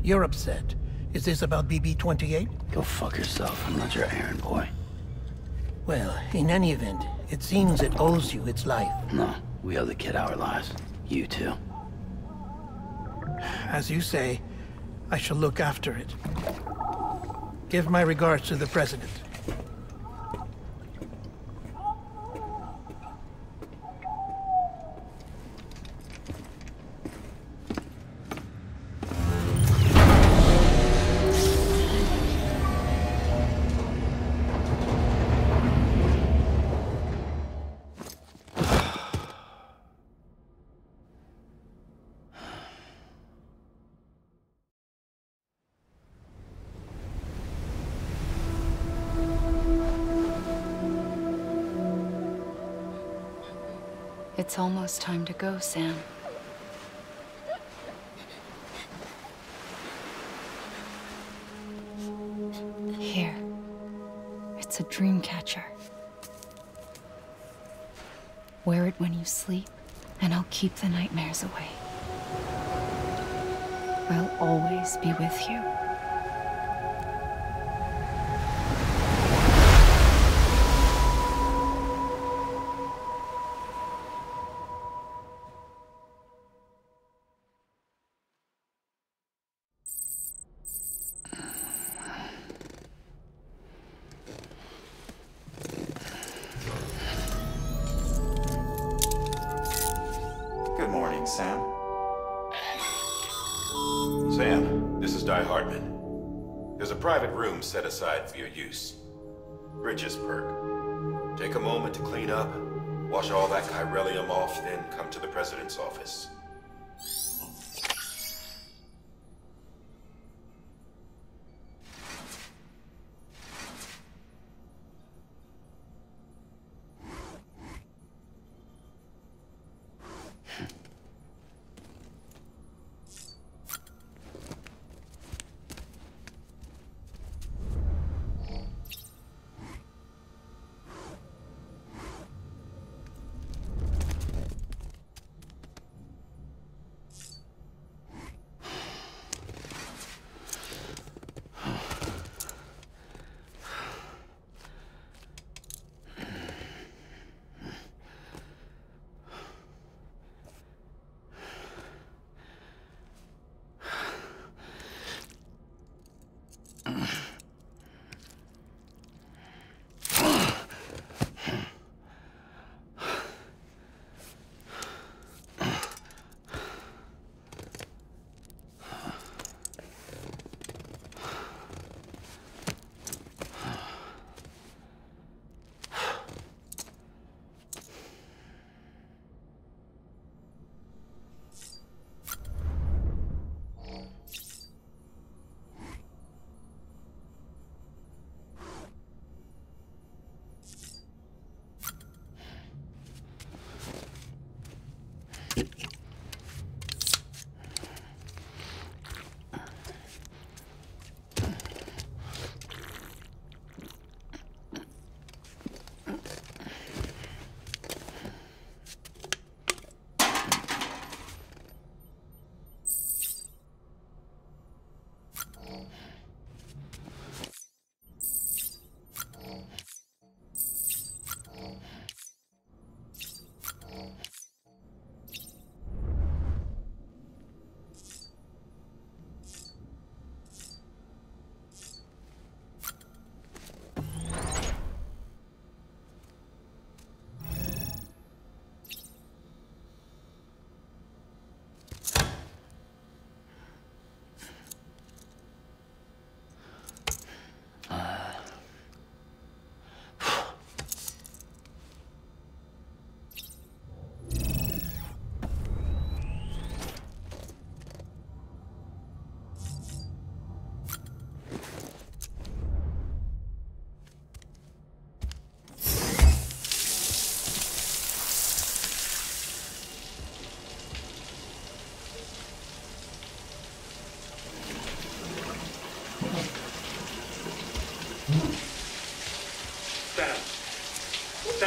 You're upset. Is this about BB-28? Go fuck yourself. I'm not your errand boy. Well, in any event, it seems it owes you its life. No, we owe the kid our lives. You too. As you say, I shall look after it. Give my regards to the president. It's almost time to go, Sam. Here. It's a dream catcher. Wear it when you sleep, and I'll keep the nightmares away. I'll always be with you. Good morning, Sam. Sam, this is Di Hartman. There's a private room set aside for your use. Bridges perk. Take a moment to clean up, wash all that chiralium off, then come to the president's office.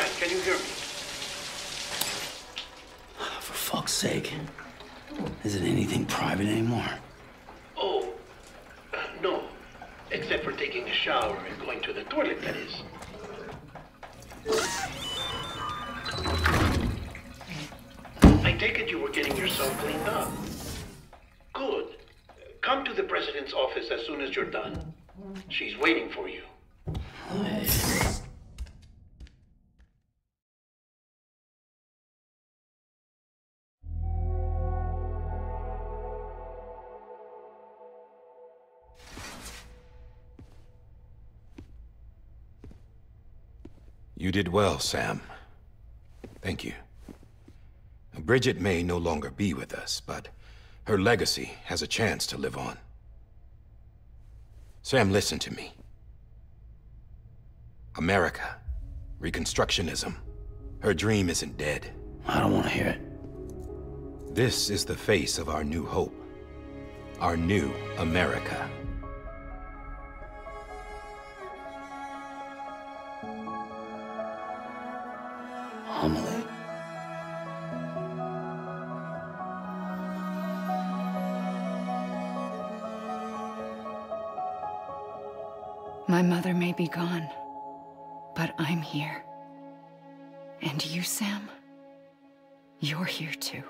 Dad, can you hear me? For fuck's sake. Is it anything private anymore? Oh, no. Except for taking a shower and going to the toilet, that is. I take it you were getting yourself cleaned up. Good. Come to the president's office as soon as you're done. She's waiting for you. You did well, Sam. Thank you. Bridget may no longer be with us, but her legacy has a chance to live on. Sam, listen to me. America, Reconstructionism, her dream isn't dead. I don't want to hear it. This is the face of our new hope. Our new America. Homily. My mother may be gone, but I'm here. And you, Sam, you're here too.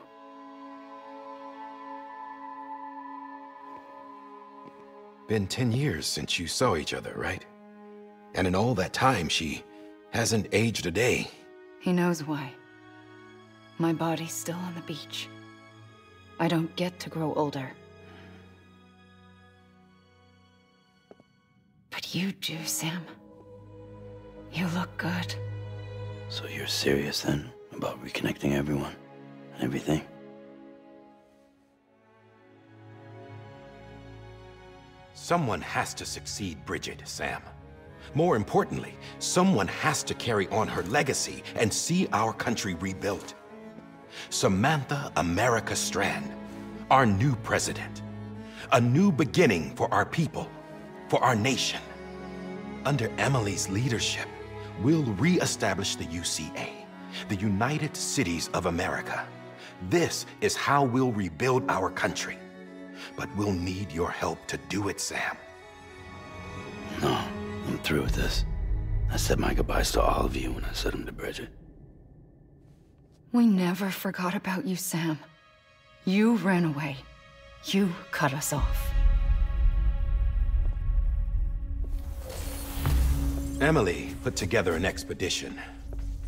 Been 10 years since you saw each other, right? And in all that time, she hasn't aged a day. He knows why. My body's still on the beach. I don't get to grow older. But you do, Sam. You look good. So you're serious then about reconnecting everyone and everything? Someone has to succeed Bridget, Sam. More importantly, someone has to carry on her legacy and see our country rebuilt. Samantha America Strand, our new president. A new beginning for our people, for our nation. Under Emily's leadership, we'll re-establish the UCA, the United Cities of America. This is how we'll rebuild our country. But we'll need your help to do it, Sam. No, I'm through with this. I said my goodbyes to all of you when I said them to Bridget. We never forgot about you, Sam. You ran away. You cut us off. Emily put together an expedition.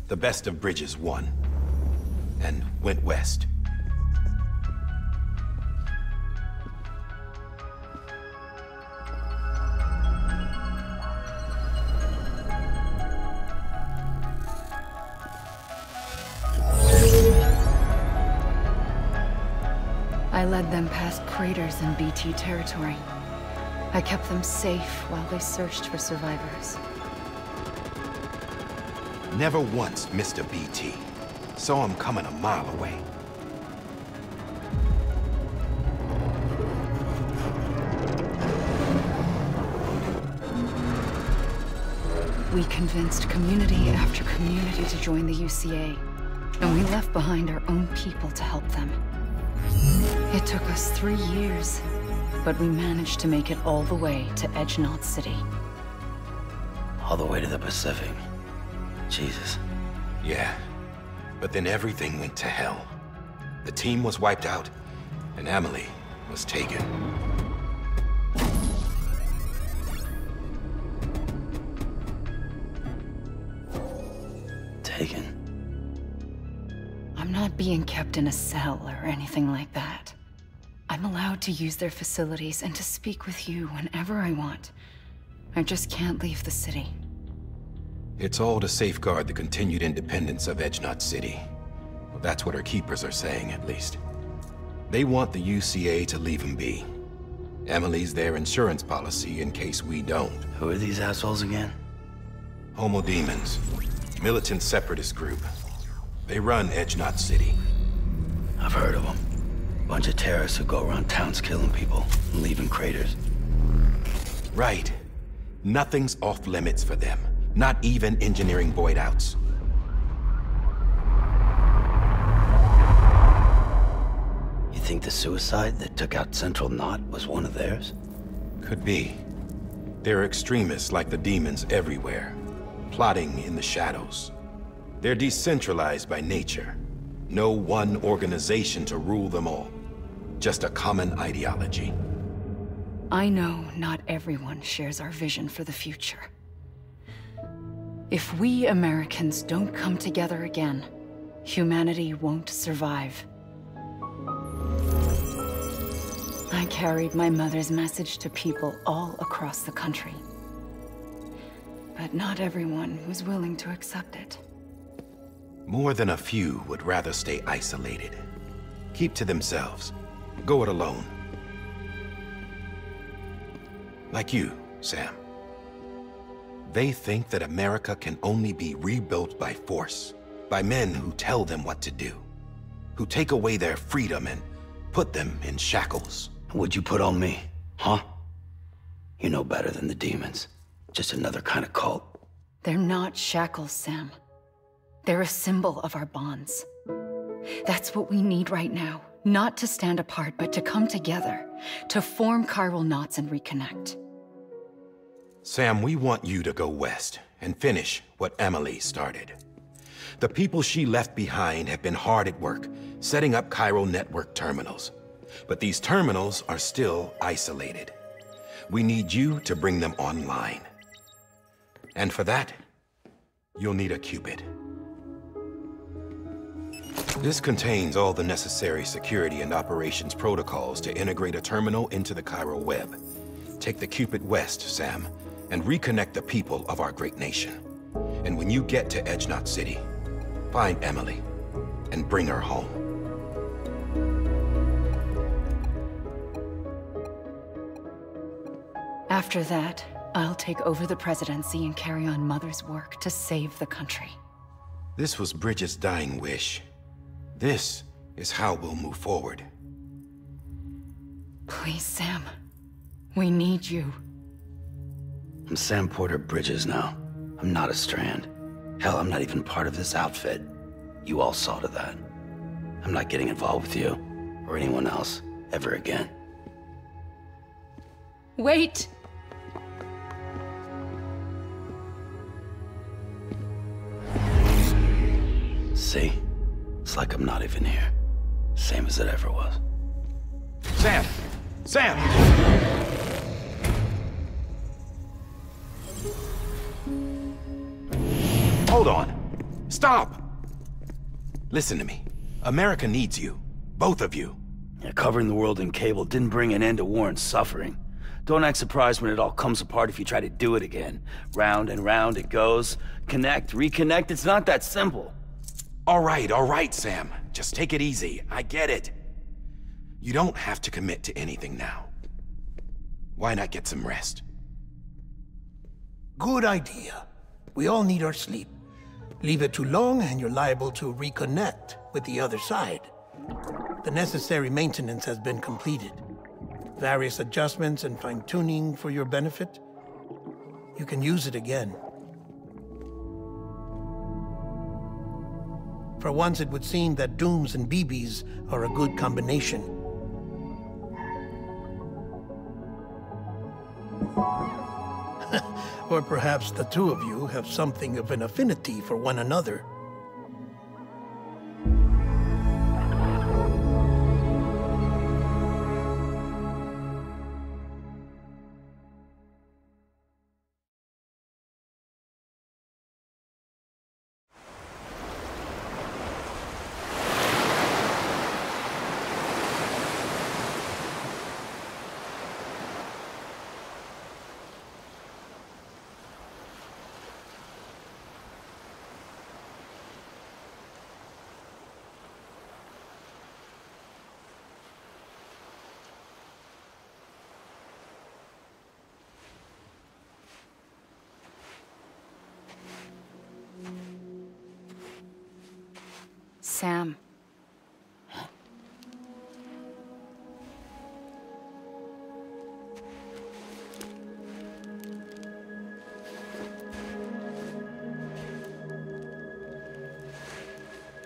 The best of Bridges won, and went west. I led them past craters in BT territory. I kept them safe while they searched for survivors. Never once missed a BT. Saw him coming a mile away. We convinced community after community to join the UCA, and we left behind our own people to help them. It took us 3 years, but we managed to make it all the way to Edgenot City. All the way to the Pacific. Jesus. Yeah, but then everything went to hell. The team was wiped out, and Emily was taken. Taken? I'm not being kept in a cell or anything like that. I'm allowed to use their facilities and to speak with you whenever I want. I just can't leave the city. It's all to safeguard the continued independence of Edgenot City. Well, that's what our keepers are saying, at least. They want the UCA to leave him be. Emily's their insurance policy in case we don't. Who are these assholes again? Homo Demons. Militant separatist group. They run Edgenot City. I've heard of them. Bunch of terrorists who go around towns killing people and leaving craters. Right. Nothing's off limits for them. Not even engineering void outs. the suicide that took out Central Knot was one of theirs? Could be. There are extremists like the demons everywhere, plotting in the shadows. They're decentralized by nature. No one organization to rule them all. Just a common ideology. I know not everyone shares our vision for the future. If we Americans don't come together again, humanity won't survive. I carried my mother's message to people all across the country. But not everyone was willing to accept it. More than a few would rather stay isolated. Keep to themselves. Go it alone. Like you, Sam. They think that America can only be rebuilt by force, by men who tell them what to do, who take away their freedom and put them in shackles. What'd you put on me, huh? You know better than the demons. Just another kind of cult. They're not shackles, Sam. They're a symbol of our bonds. That's what we need right now. Not to stand apart, but to come together. To form chiral knots and reconnect. Sam, we want you to go west and finish what Emily started. The people she left behind have been hard at work, setting up chiral network terminals. But these terminals are still isolated. We need you to bring them online. And for that, you'll need a Cupid. This contains all the necessary security and operations protocols to integrate a terminal into the chiral web. Take the Cupid west, Sam, and reconnect the people of our great nation. And when you get to Edge Knot City, find Emily and bring her home. After that, I'll take over the presidency and carry on Mother's work to save the country. This was Bridget's dying wish. This is how we'll move forward. Please, Sam. We need you. I'm Sam Porter Bridges now. I'm not a Strand. Hell, I'm not even part of this outfit. You all saw to that. I'm not getting involved with you, or anyone else, ever again. Wait! See? It's like I'm not even here. Same as it ever was. Sam! Sam! Hold on. Stop! Listen to me. America needs you. Both of you. Yeah, covering the world in cable didn't bring an end to war and suffering. Don't act surprised when it all comes apart if you try to do it again. Round and round it goes. Connect, reconnect, it's not that simple. All right, Sam. Just take it easy. I get it. You don't have to commit to anything now. Why not get some rest? Good idea. We all need our sleep. Leave it too long and you're liable to reconnect with the other side. The necessary maintenance has been completed. Various adjustments and fine-tuning for your benefit. You can use it again. For once, it would seem that Dooms and BBs are a good combination. Or perhaps the two of you have something of an affinity for one another. Sam.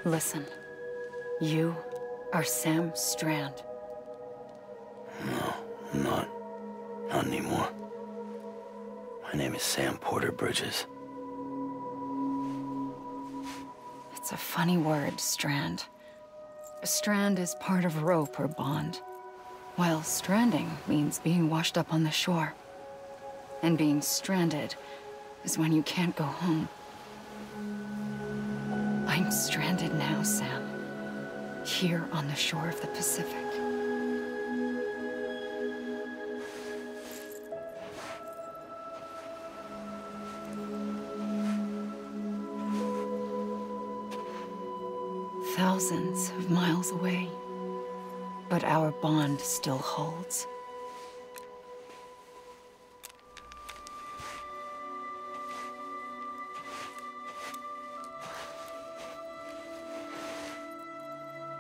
Listen, you are Sam Strand. Not anymore. My name is Sam Porter Bridges. It's a funny word, strand. A strand is part of rope or bond, while stranding means being washed up on the shore. And being stranded is when you can't go home. I'm stranded now, Sam. Here on the shore of the Pacific. Thousands of miles away, but our bond still holds.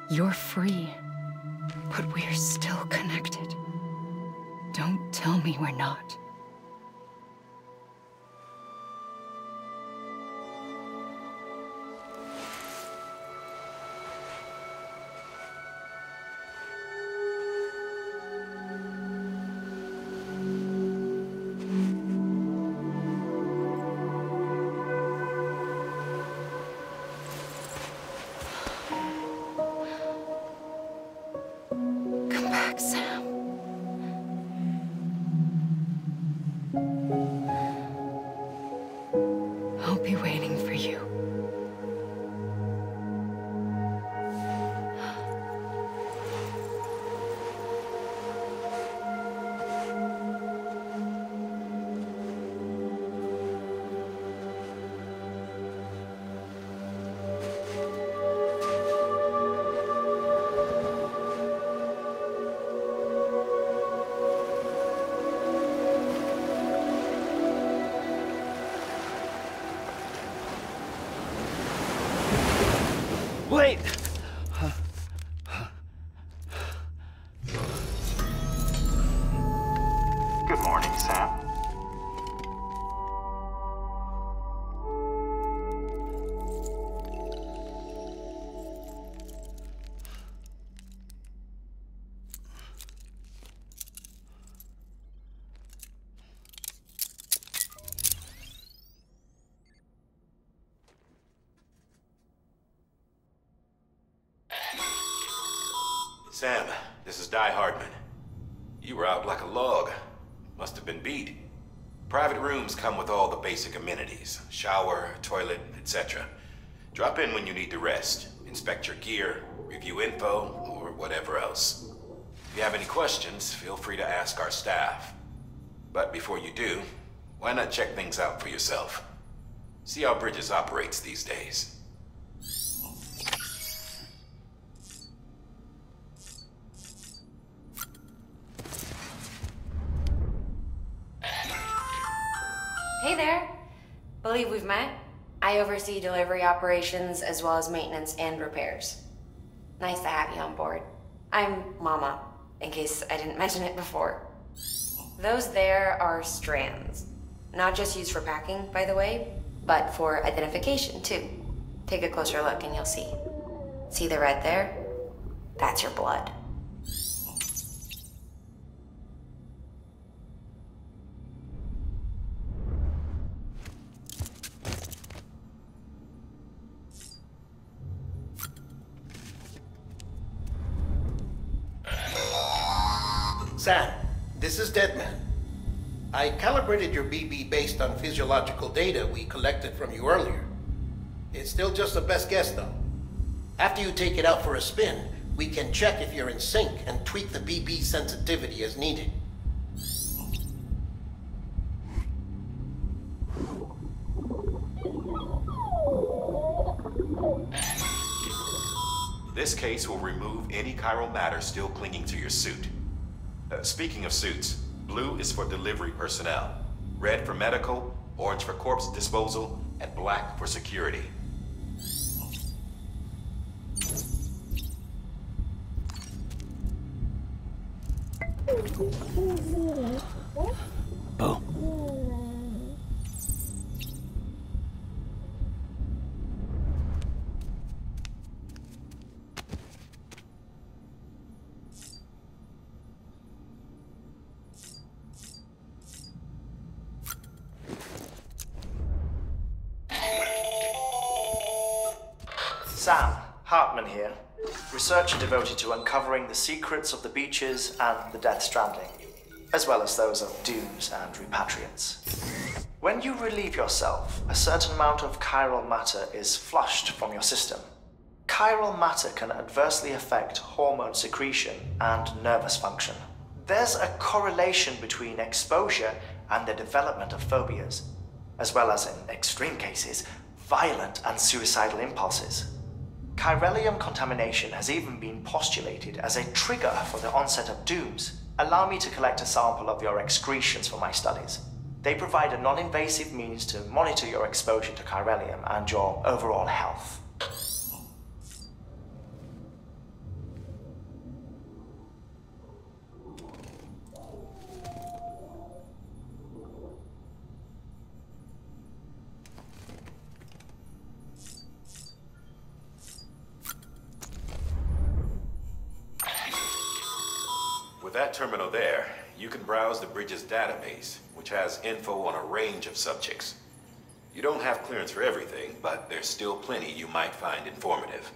You're free, but we're still connected. Don't tell me we're not. Wait! Good morning, Sam. Sam, this is Di Hardman. You were out like a log. Must have been beat. Private rooms come with all the basic amenities. Shower, toilet, etc. Drop in when you need to rest. Inspect your gear, review info, or whatever else. If you have any questions, feel free to ask our staff. But before you do, why not check things out for yourself? See how Bridges operates these days. Hey there. Believe we've met. I oversee delivery operations as well as maintenance and repairs. Nice to have you on board. I'm Mama, in case I didn't mention it before. Those there are strands. Not just used for packing, by the way, but for identification too. Take a closer look and you'll see. See the red there? That's your blood. Sam, this is Deadman. I calibrated your BB based on physiological data we collected from you earlier. It's still just a best guess, though. After you take it out for a spin, we can check if you're in sync and tweak the BB sensitivity as needed. This case will remove any chiral matter still clinging to your suit. Speaking of suits, blue is for delivery personnel, red for medical, orange for corpse disposal, and black for security. Oh. Sam Hartman here, researcher devoted to uncovering the secrets of the beaches and the Death Stranding, as well as those of dooms and repatriates. When you relieve yourself, a certain amount of chiral matter is flushed from your system. Chiral matter can adversely affect hormone secretion and nervous function. There's a correlation between exposure and the development of phobias, as well as, in extreme cases, violent and suicidal impulses. Chiralium contamination has even been postulated as a trigger for the onset of dooms. Allow me to collect a sample of your excretions for my studies. They provide a non-invasive means to monitor your exposure to chiralium and your overall health. With that terminal there, you can browse the bridge's database, which has info on a range of subjects. You don't have clearance for everything, but there's still plenty you might find informative.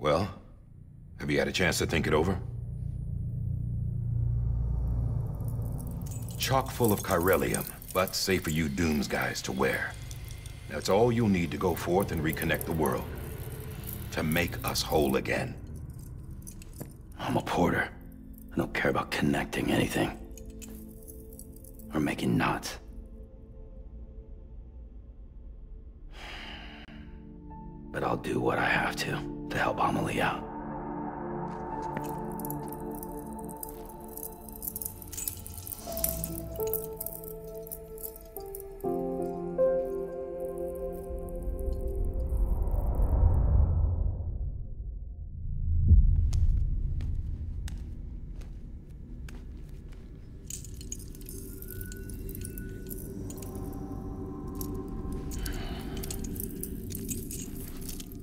Well, have you had a chance to think it over? Chock full of chiralium, but safe for you Dooms guys to wear. That's all you'll need to go forth and reconnect the world. To make us whole again. I'm a porter. I don't care about connecting anything. Or making knots. But I'll do what I have to help Amelie out.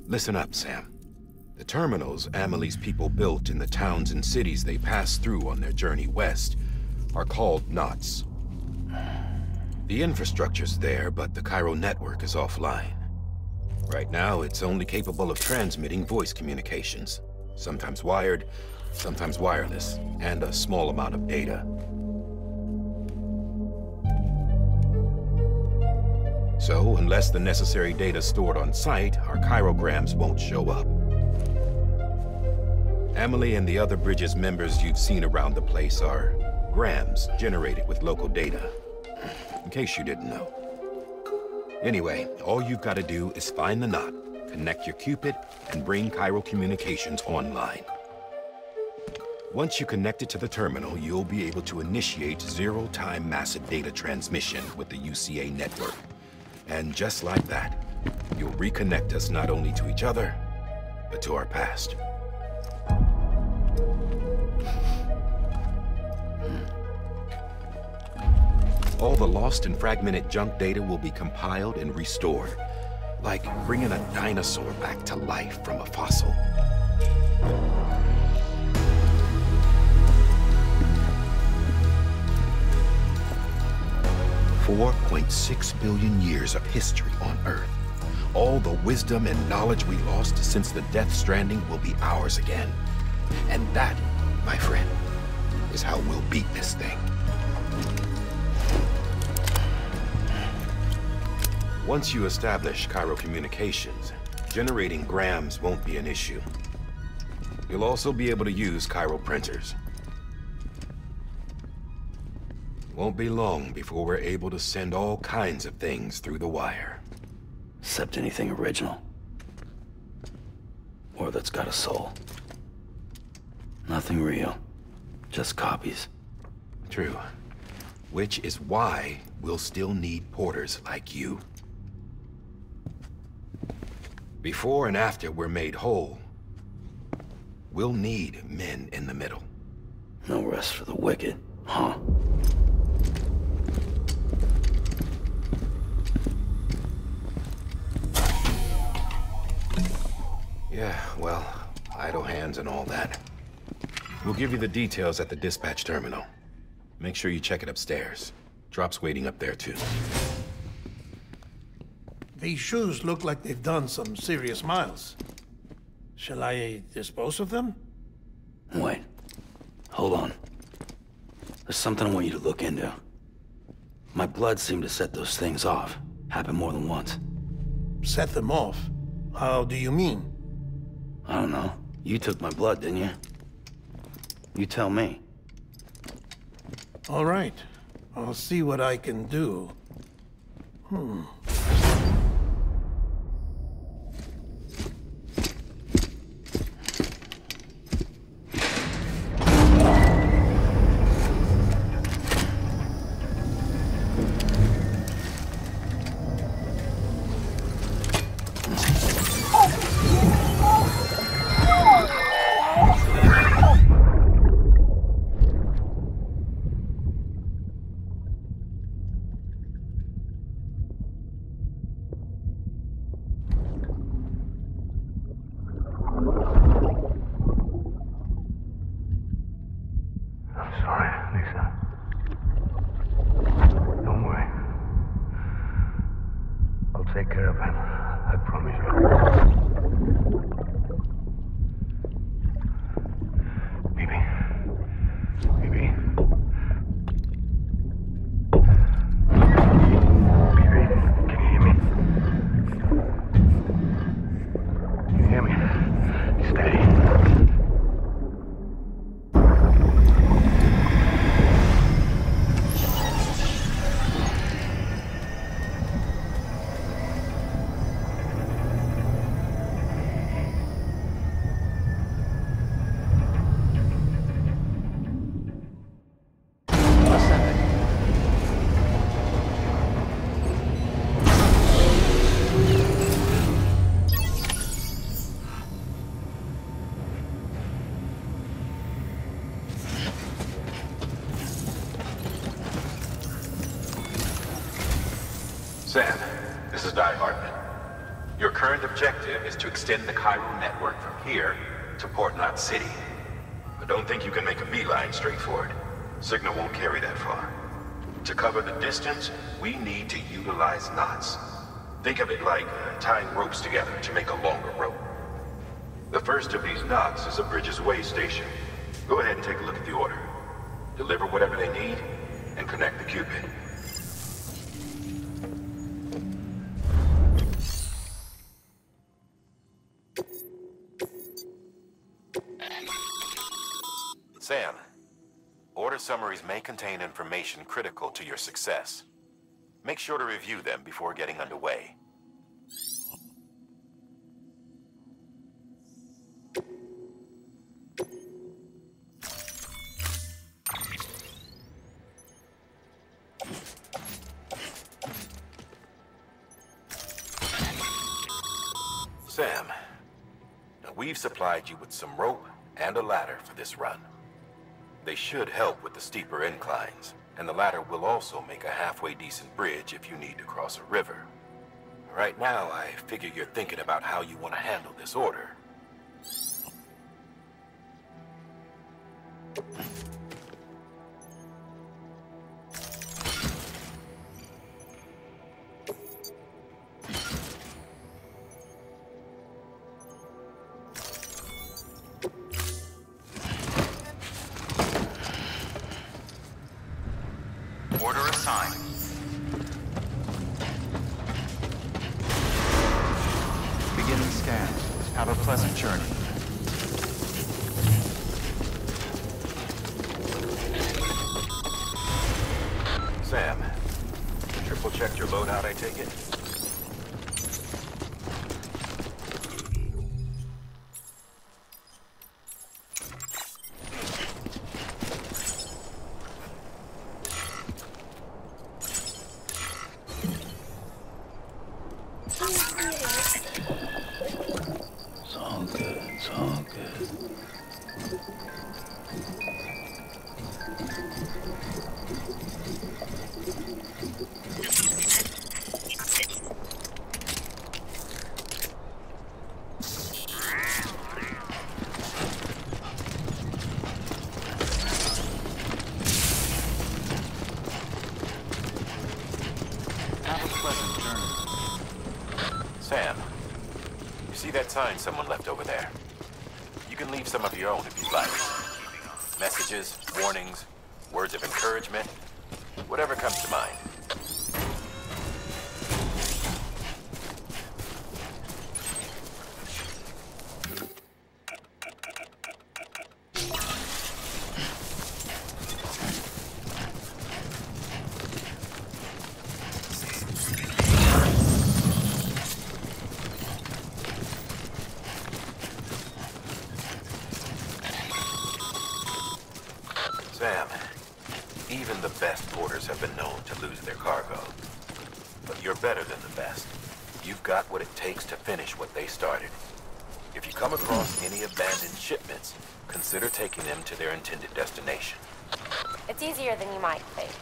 Listen up, Sam. The terminals Amelie's people built in the towns and cities they passed through on their journey west are called knots. The infrastructure's there, but the chiral network is offline. Right now, it's only capable of transmitting voice communications. Sometimes wired, sometimes wireless, and a small amount of data. So, unless the necessary data is stored on site, our chirograms won't show up. Amelie and the other Bridges members you've seen around the place are grams generated with local data. In case you didn't know. Anyway, all you've got to do is find the knot, connect your Cupid, and bring chiral communications online. Once you connect it to the terminal, you'll be able to initiate zero-time massive data transmission with the UCA network. And just like that, you'll reconnect us not only to each other, but to our past. All the lost and fragmented junk data will be compiled and restored, like bringing a dinosaur back to life from a fossil. $4.6 billion years of history on Earth. All the wisdom and knowledge we lost since the Death Stranding will be ours again. And that, my friend, is how we'll beat this thing. Once you establish chiral communications, generating grams won't be an issue. You'll also be able to use chiral printers. Won't be long before we're able to send all kinds of things through the wire. Except anything original. Or that's got a soul. Nothing real. Just copies. True. Which is why we'll still need porters like you. Before and after we're made whole, we'll need men in the middle. No rest for the wicked, huh? Yeah, well, idle hands and all that. We'll give you the details at the dispatch terminal. Make sure you check it upstairs. Drop's waiting up there, too. These shoes look like they've done some serious miles. Shall I dispose of them? Wait. Hold on. There's something I want you to look into. My blood seemed to set those things off. Happened more than once. Set them off? How do you mean? I don't know. You took my blood, didn't you? You tell me. All right. I'll see what I can do. Take care of him. I promise you. Baby. Baby. Baby, can you hear me? Can you hear me? Steady. Sam, this is Di Hartman. Your current objective is to extend the Cairo network from here to Port Knot City. But don't think you can make a beeline straight for it. Signal won't carry that far. To cover the distance, we need to utilize knots. Think of it like tying ropes together to make a longer rope. The first of these knots is a Bridges Way station. Go ahead and take a look at the order. Deliver whatever they need, and connect the Cupid. Sam, order summaries may contain information critical to your success. Make sure to review them before getting underway. Sam, now we've supplied you with some rope and a ladder for this run. They should help with the steeper inclines, and the ladder will also make a halfway decent bridge if you need to cross a river. Right now, I figure you're thinking about how you want to handle this order. Order assigned. Beginning scan. Have a pleasant journey. Sam, triple checked your loadout, I take it? Sam, you see that sign someone left over there? You can leave some of your own if you'd like. Messages, warnings, words of encouragement, whatever comes to mind. Sam, even the best porters have been known to lose their cargo. But you're better than the best. You've got what it takes to finish what they started. If you come across any abandoned shipments, consider taking them to their intended destination. It's easier than you might think.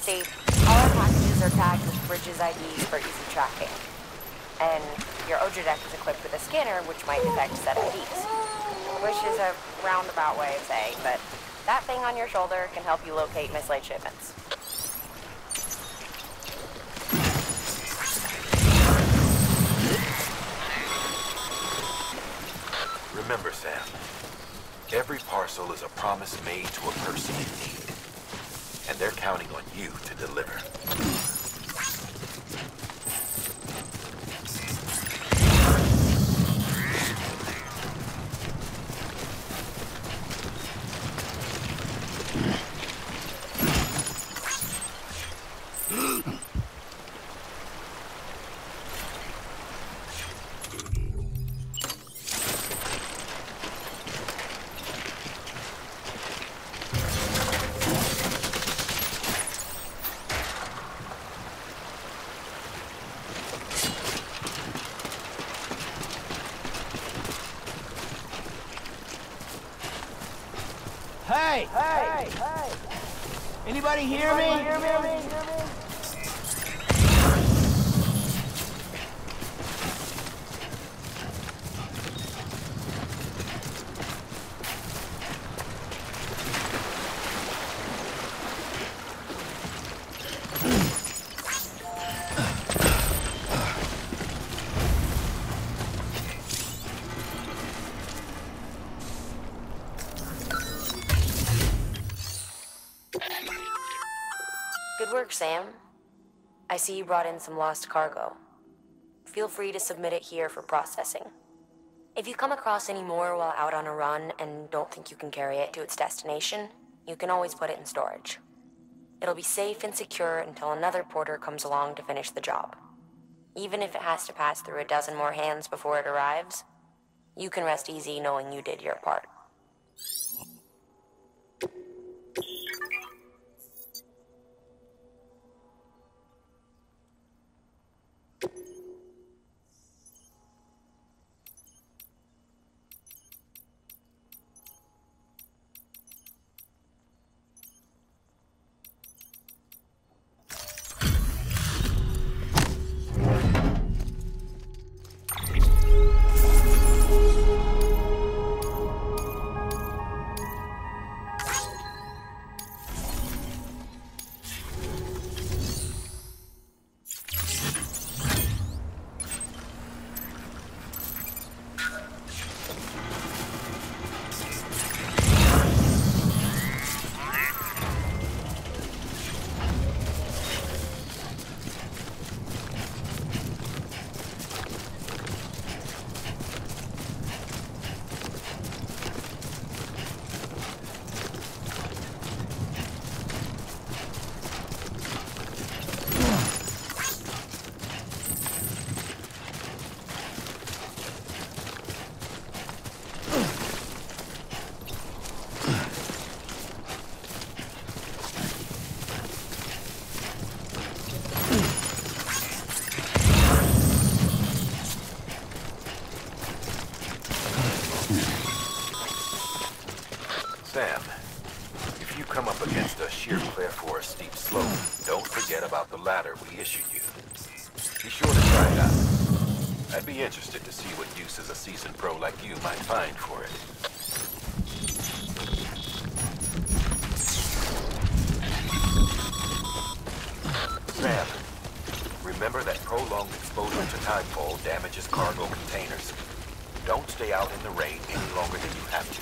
See, all our packages are tagged with Bridges IDs for easy tracking. And your OJ deck is equipped with a scanner which might detect set IDs. Which is a roundabout way of saying, but that thing on your shoulder can help you locate mislaid shipments. Remember, Sam, every parcel is a promise made to a person in need. And they're counting on you to deliver. Hey! Hey! Hey! Anybody hear me? Good work, Sam. I see you brought in some lost cargo. Feel free to submit it here for processing. If you come across any more while out on a run and don't think you can carry it to its destination, you can always put it in storage. It'll be safe and secure until another porter comes along to finish the job. Even if it has to pass through a dozen more hands before it arrives, you can rest easy knowing you did your part. Don't forget about the ladder we issued you. Be sure to try it out. I'd be interested to see what uses a seasoned pro like you might find for it. Sam, remember that prolonged exposure to timefall damages cargo containers. Don't stay out in the rain any longer than you have to.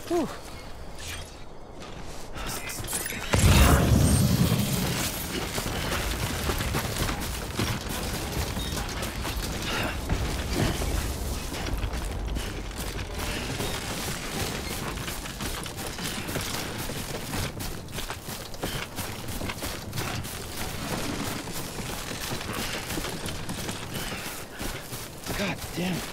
Whew. God damn it.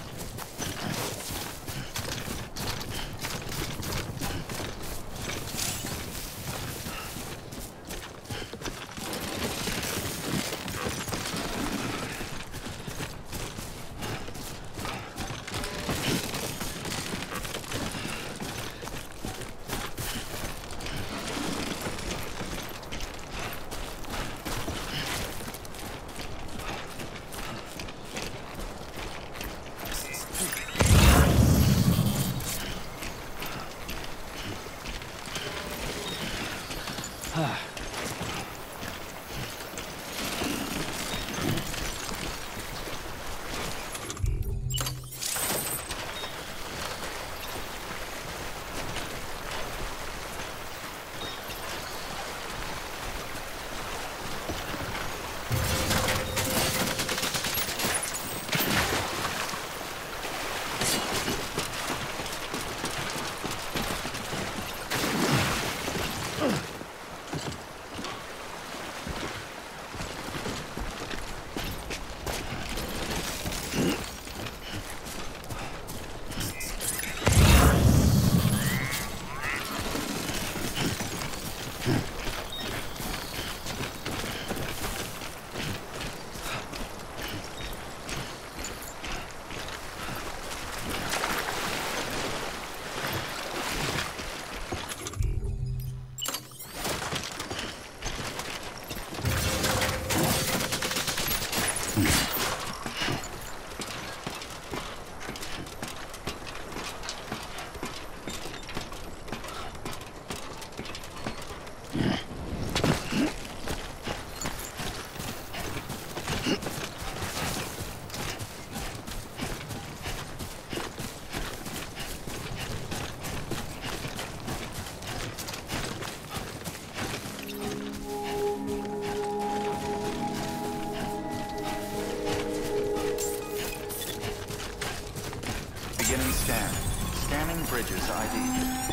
Beginning scan. Scanning bridges ID.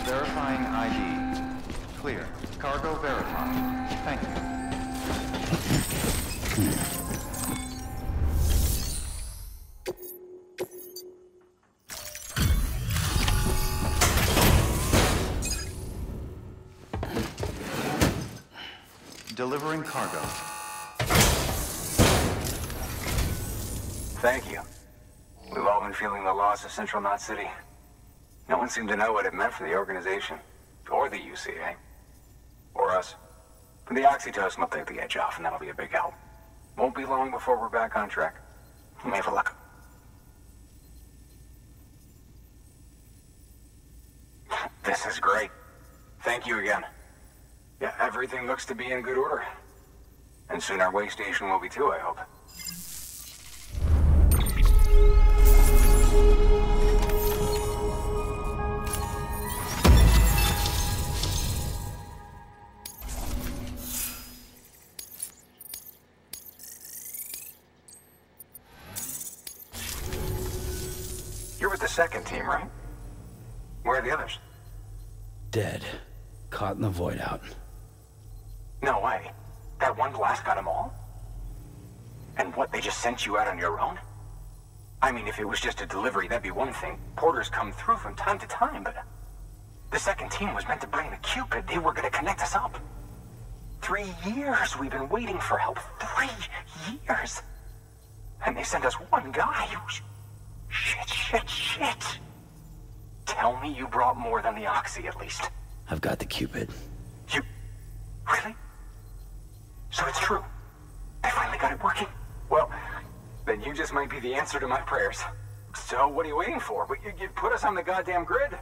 Verifying ID. Clear. Cargo verified. Thank you. Delivering cargo. Thank you. We've all been feeling the loss of Central Knot City. No one seemed to know what it meant for the organization, or the UCA, or us. But the oxytocin will take the edge off, and that'll be a big help. Won't be long before we're back on track. You may have a look. This is great. Thank you again. Yeah, everything looks to be in good order. And soon our way station will be too, I hope. You're with the second team, right? Where are the others? Dead. Caught in the void out. No way. That one blast got them all? And what, they just sent you out on your own? I mean, if it was just a delivery, that'd be one thing. Porters come through from time to time, but... the second team was meant to bring the Cupid. They were gonna connect us up. 3 years we've been waiting for help. 3 years! And they sent us one guy. Shit. Tell me you brought more than the Oxy, at least. I've got the Cupid. You... really? So it's true. They finally got it working. Well, then you just might be the answer to my prayers. So what are you waiting for? You put us on the goddamn grid.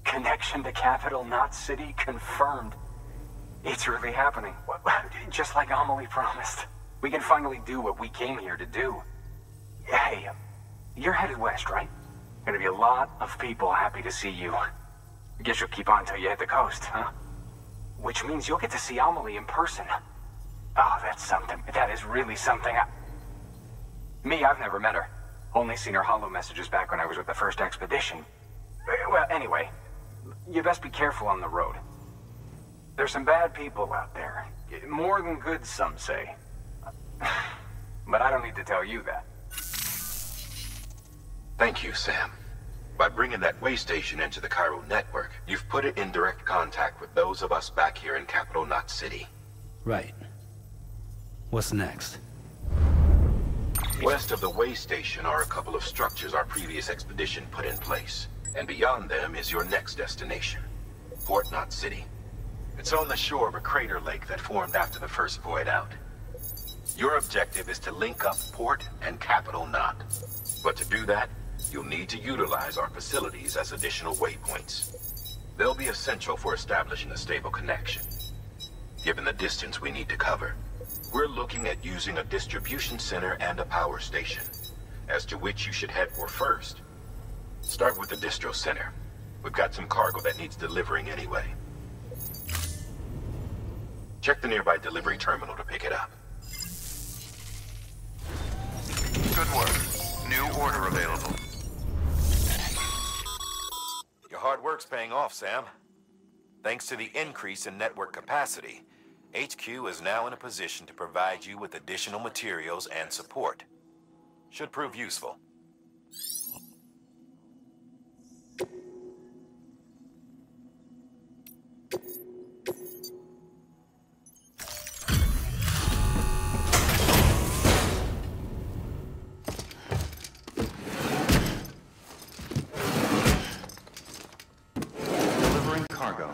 Connection to Capital Knot City confirmed. It's really happening. Just like Amelie promised. We can finally do what we came here to do. Hey, you're headed west, right? Gonna be a lot of people happy to see you. Guess you'll keep on till you hit the coast, huh? Which means you'll get to see Amelie in person. Oh, that's something. That is really something. Me, I've never met her. Only seen her holo messages back when I was with the first expedition. Well, anyway, you best be careful on the road. There's some bad people out there. More than good, some say. But I don't need to tell you that. Thank you, Sam. By bringing that way station into the Cairo network, you've put it in direct contact with those of us back here in Capital Knot City. Right. What's next? West of the way station are a couple of structures our previous expedition put in place. And beyond them is your next destination, Port Knot City. It's on the shore of a crater lake that formed after the first void out. Your objective is to link up Port and Capital Knot. But to do that, you'll need to utilize our facilities as additional waypoints. They'll be essential for establishing a stable connection. Given the distance we need to cover, we're looking at using a distribution center and a power station, as to which you should head for first. Start with the distro center. We've got some cargo that needs delivering anyway. Check the nearby delivery terminal to pick it up. Good work. New order available. Your hard work's paying off, Sam. Thanks to the increase in network capacity, HQ is now in a position to provide you with additional materials and support. Should prove useful. Delivering cargo.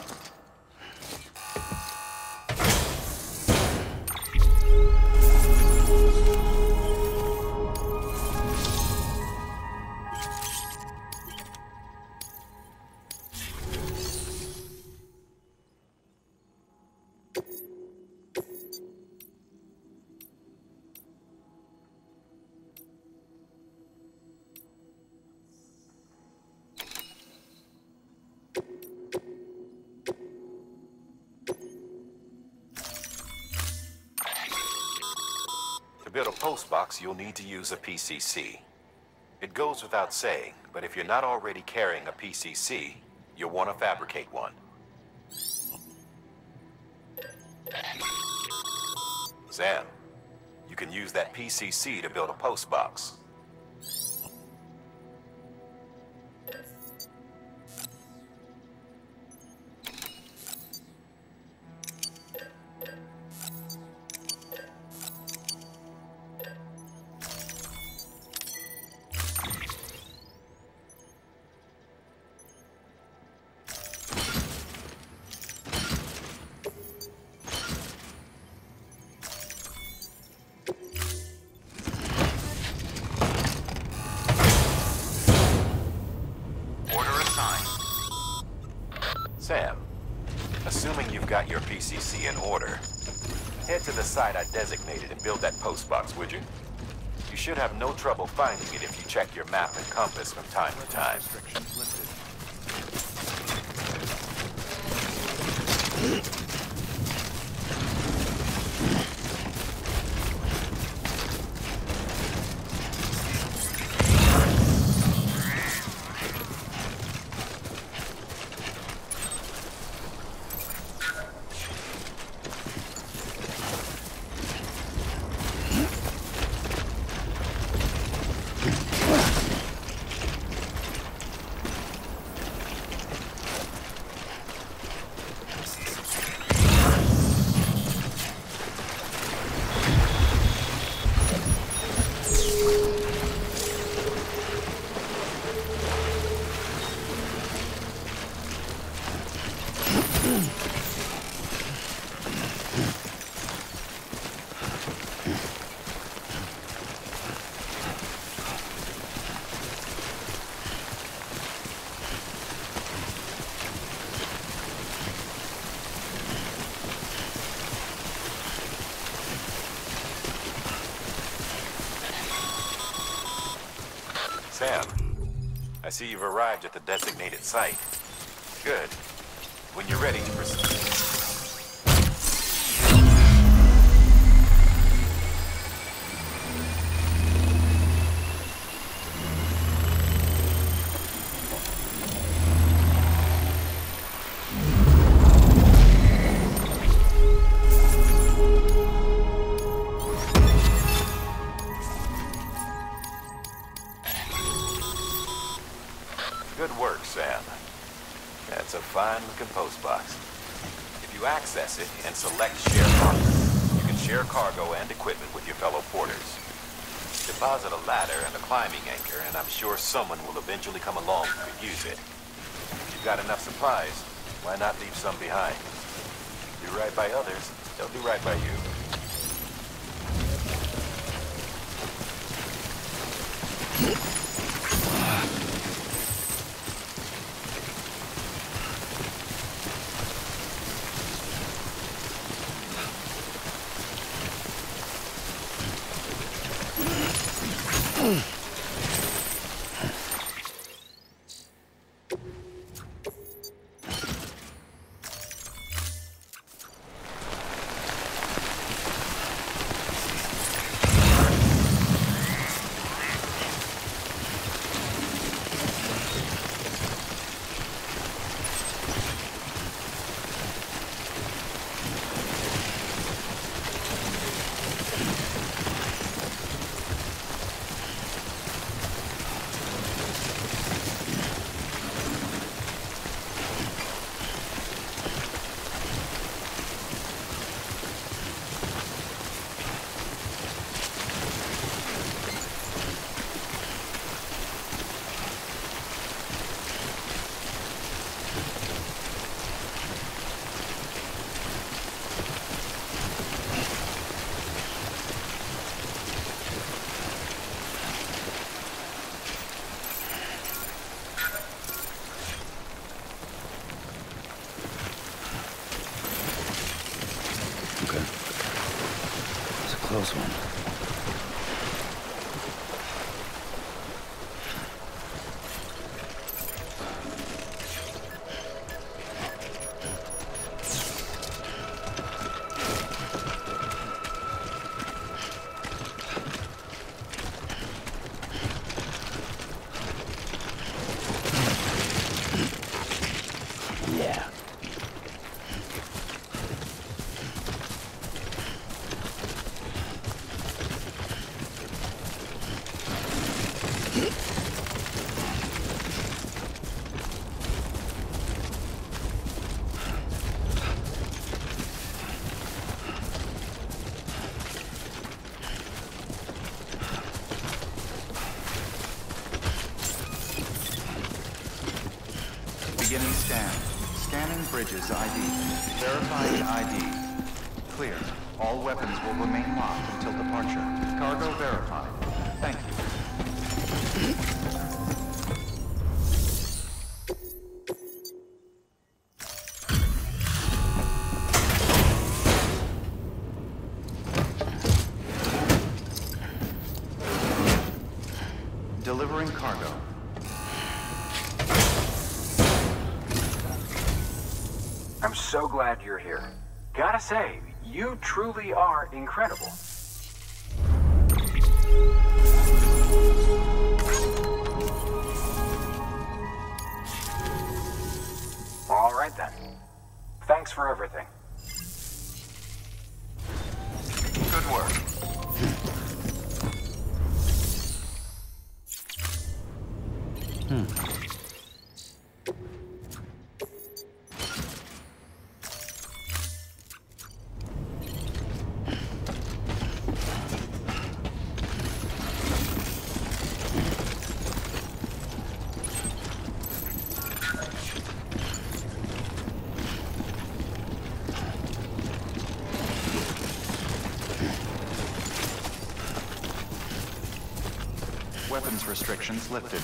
To build a post box, you'll need to use a PCC. It goes without saying, but if you're not already carrying a PCC, you'll want to fabricate one. Sam, you can use that PCC to build a post box. Sam, assuming you've got your PCC in order, head to the site I designated and build that post box, would you? You should have no trouble finding it if you check your map and compass from time to time. Sam, I see you've arrived at the designated site. Good. When you're ready to proceed. Good work, Sam. That's a fine-looking post box. If you access it and select Share Cargo, you can share cargo and equipment with your fellow porters. Deposit a ladder and a climbing anchor, and I'm sure someone will eventually come along who could use it. If you've got enough supplies, why not leave some behind? Do right by others, they'll do right by you. Okay. It's a close one. Beginning scan. Scanning bridges ID. Verifying ID. Clear. All weapons will remain locked until departure. Cargo verified. Thank you. Delivering cargo. I'm so glad you're here. Gotta say, you truly are incredible. All right then. Thanks for everything. Good work. Weapons restrictions lifted.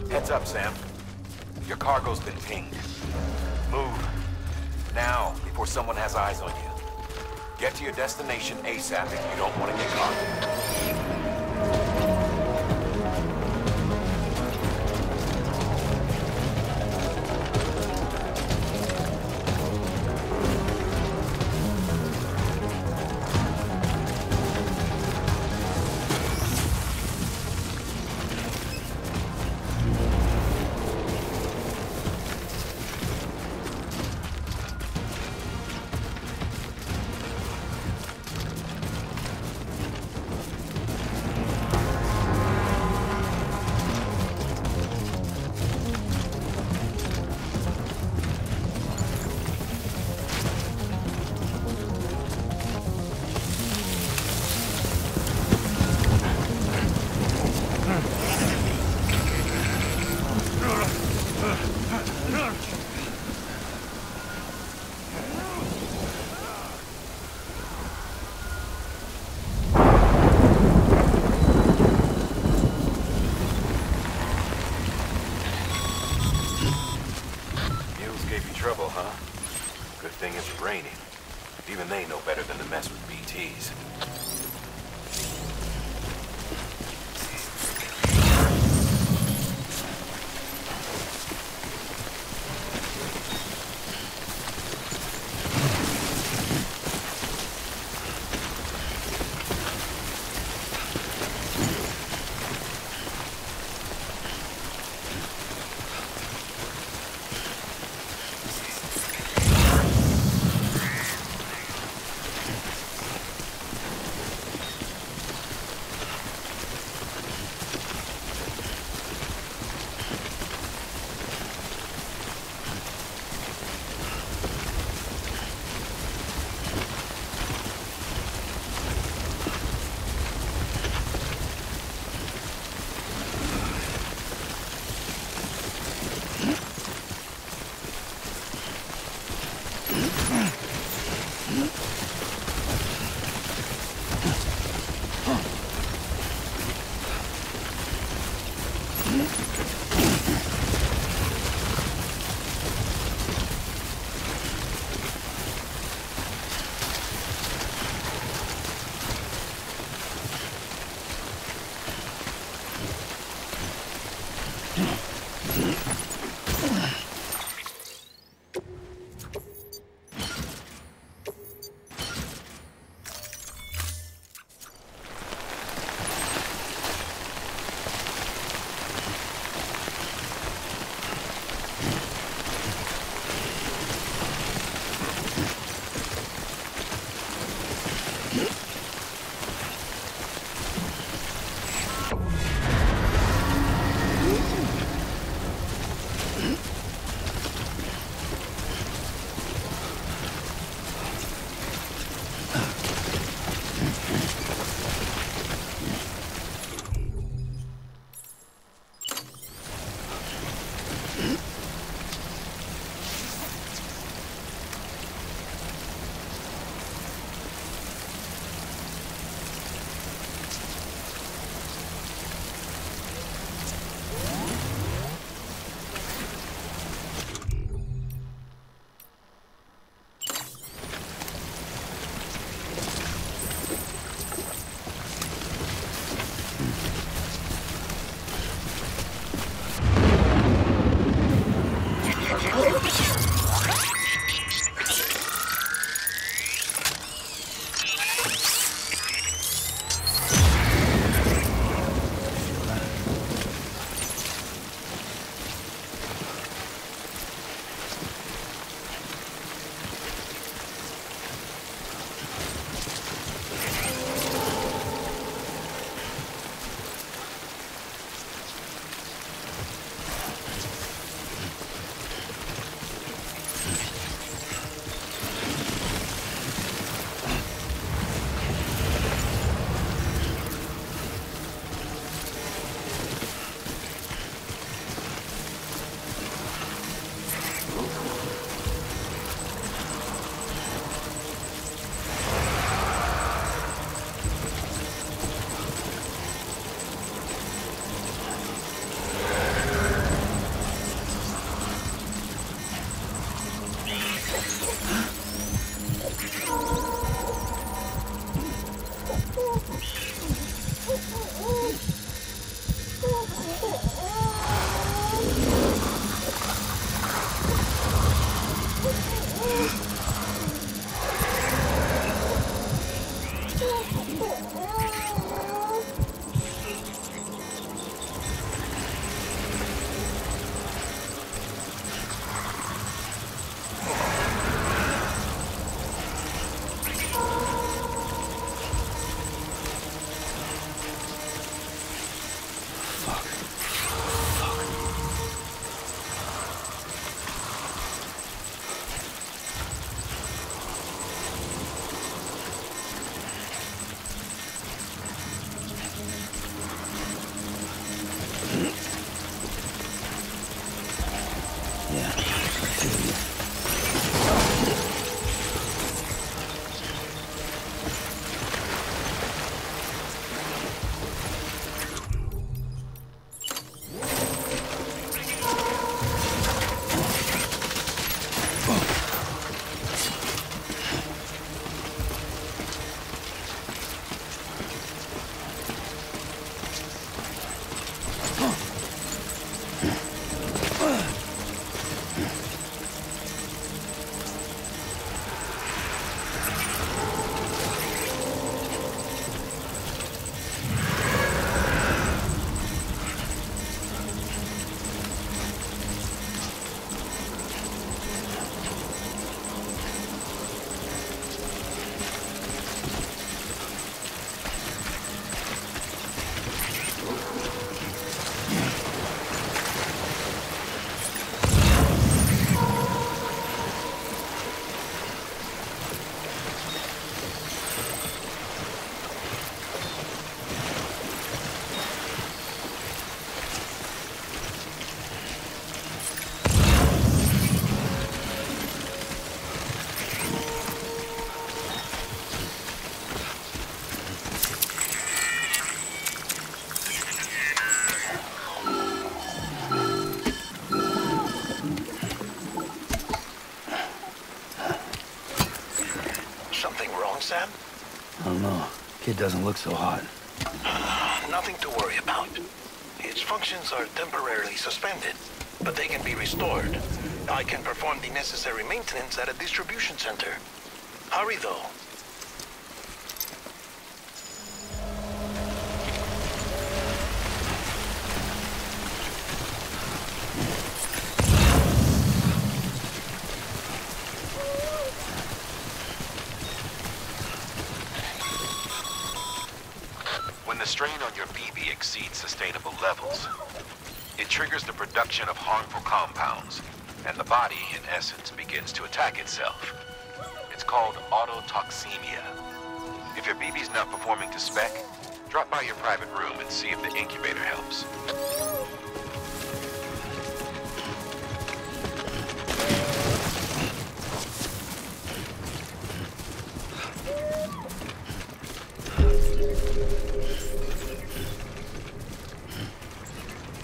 Heads up, Sam. Your cargo's been pinged. Move. Now, before someone has eyes on you. Get to your destination ASAP if you don't want to get caught. Trouble, huh? Good thing it's raining. Even they know better than to mess with BTs. Something wrong, Sam? I don't know. Kid doesn't look so hot. Nothing to worry about. Its functions are temporarily suspended, but they can be restored. I can perform the necessary maintenance at a distribution center. Hurry, though. When the strain on your BB exceeds sustainable levels, it triggers the production of harmful compounds, and the body, in essence, begins to attack itself. It's called autotoxemia. If your BB's not performing to spec, drop by your private room and see if the incubator helps.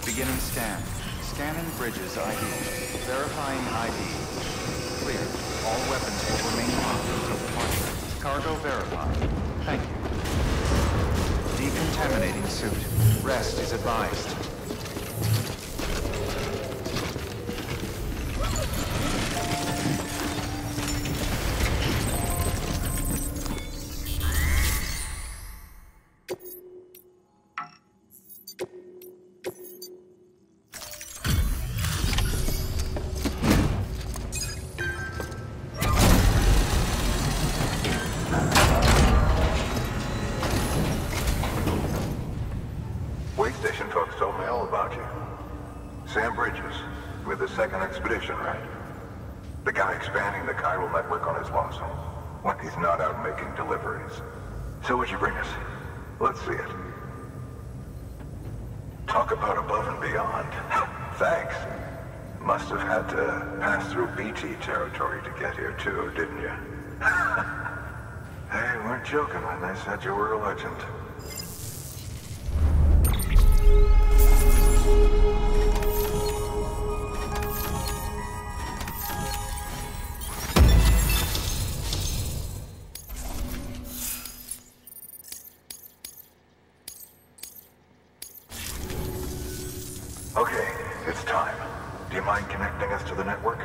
Beginning scan. Scanning Bridges ID. Verifying ID. Clear. All weapons will remain locked until departure. Cargo verified. Thank you. Decontaminating suit. Rest is advised. So what'd you bring us? Let's see it. Talk about above and beyond. Thanks. Must have had to pass through BT territory to get here too, didn't you? They weren't joking when they said you were a legend. Okay, it's time. Do you mind connecting us to the network?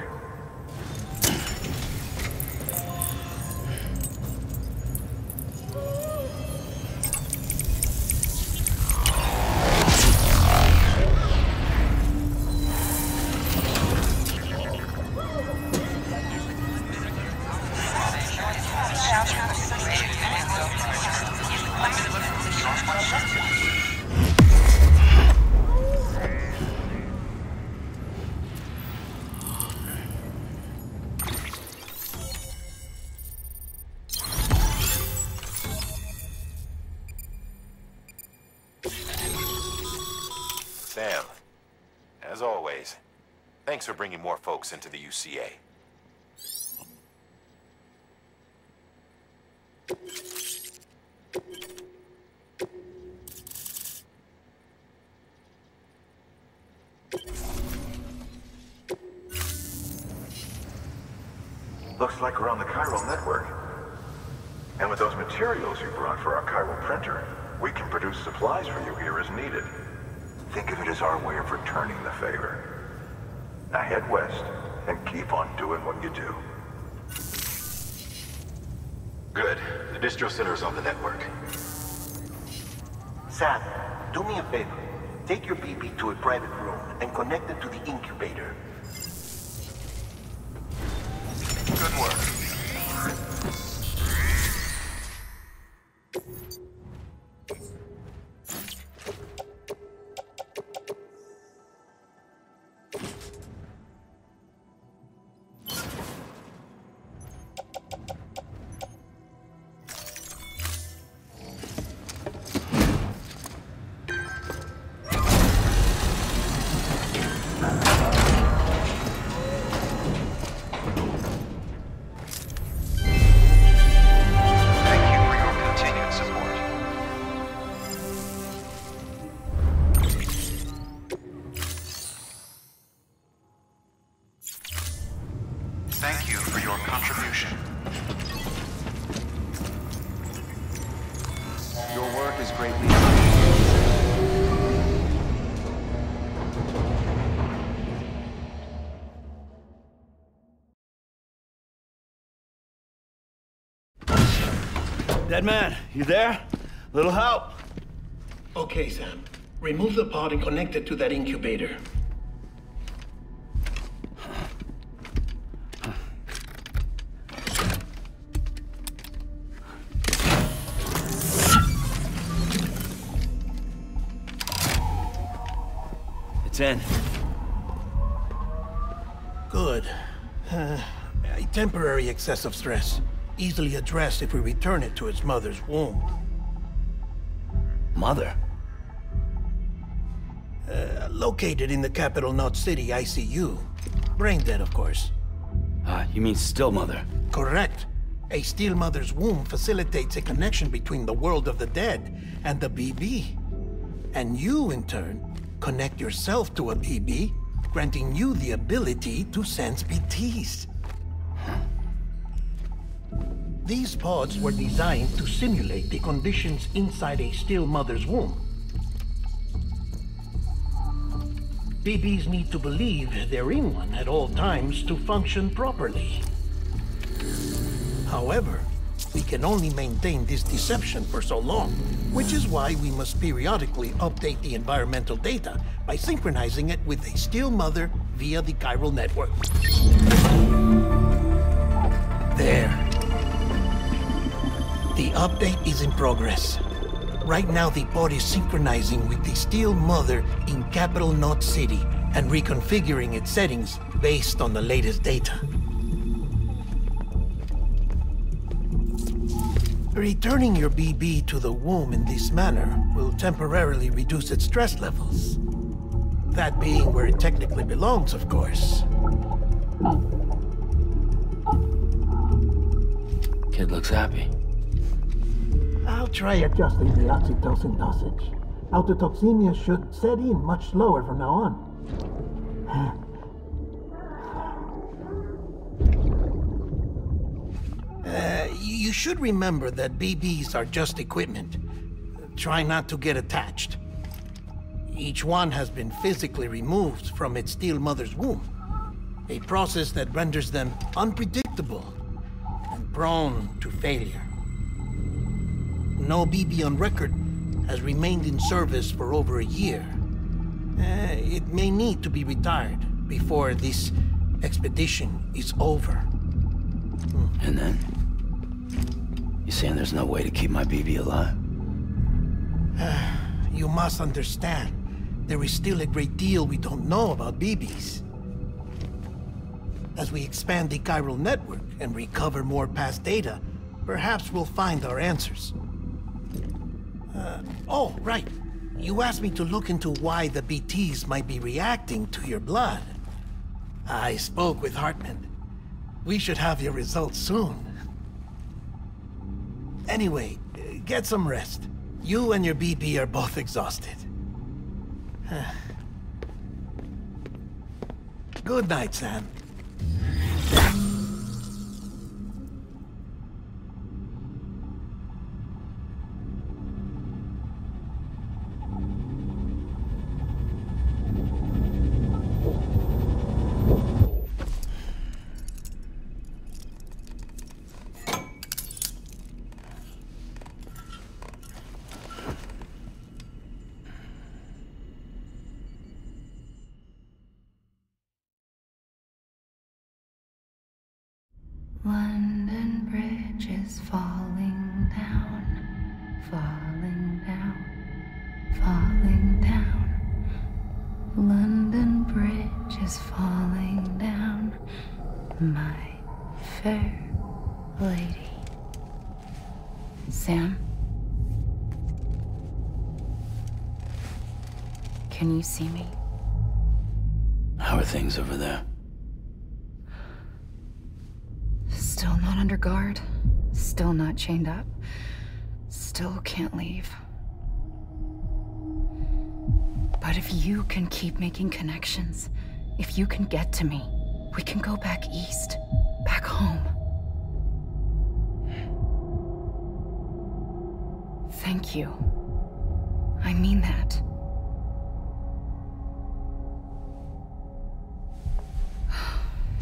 Sam, as always, thanks for bringing more folks into the UCA. Looks like we're on the chiral network. And with those materials you brought for our chiral printer, we can produce supplies for you here as needed. Think of it as our way of returning the favor. Now head west and keep on doing what you do. Good. The distro center's on the network. Sam, do me a favor. Take your BB to a private room and connect it to the incubator. Good work. is greatly appreciated. Dead man, you there? Little help. Okay, Sam. Remove the pod and connect it to that incubator. It's in. Good. A temporary excess of stress. Easily addressed if we return it to its mother's womb. Mother? Located in the capital Knot City ICU. Brain dead, of course. You mean still mother? Correct. A still mother's womb facilitates a connection between the world of the dead and the BB. And you, in turn, connect yourself to a BB, granting you the ability to sense BTs. These pods were designed to simulate the conditions inside a still mother's womb. BBs need to believe they're in one at all times to function properly. However, we can only maintain this deception for so long, which is why we must periodically update the environmental data by synchronizing it with a still mother via the chiral network. There. The update is in progress. Right now, the pod is synchronizing with the still mother in capital Knot City and reconfiguring its settings based on the latest data. Returning your BB to the womb in this manner will temporarily reduce its stress levels. That being where it technically belongs, of course. Kid looks happy. I'll try adjusting the oxytocin dosage. Autotoxemia should set in much slower from now on. You should remember that BBs are just equipment. Try not to get attached. Each one has been physically removed from its still mother's womb. A process that renders them unpredictable and prone to failure. No BB on record has remained in service for over a year. It may need to be retired before this expedition is over. And then? You saying there's no way to keep my BB alive? You must understand, there is still a great deal we don't know about BBs. As we expand the chiral network and recover more past data, perhaps we'll find our answers. Oh, right. You asked me to look into why the BTs might be reacting to your blood. I spoke with Hartman. We should have your results soon. Anyway, get some rest. You and your BB are both exhausted. Good night, Sam. London Bridge is falling down, falling down, falling down. London Bridge is falling down, my fair lady. Sam? Can you see me? How are things over there? Still not under guard, still not chained up, still can't leave. But if you can keep making connections, if you can get to me, we can go back east, back home. Thank you I mean that.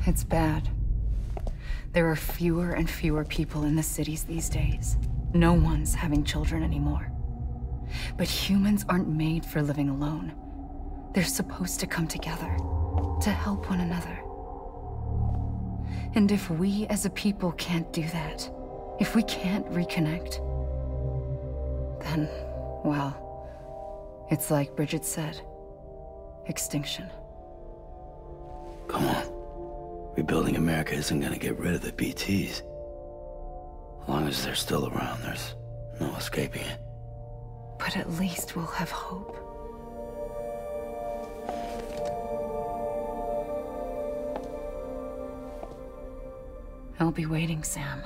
It's bad. There are fewer and fewer people in the cities these days. No one's having children anymore. But humans aren't made for living alone. They're supposed to come together, to help one another. And if we as a people can't do that, if we can't reconnect, then, well, it's like Bridget said, extinction. Come on. Rebuilding America isn't gonna get rid of the BTs. As long as they're still around, there's no escaping it. But at least we'll have hope. I'll be waiting, Sam.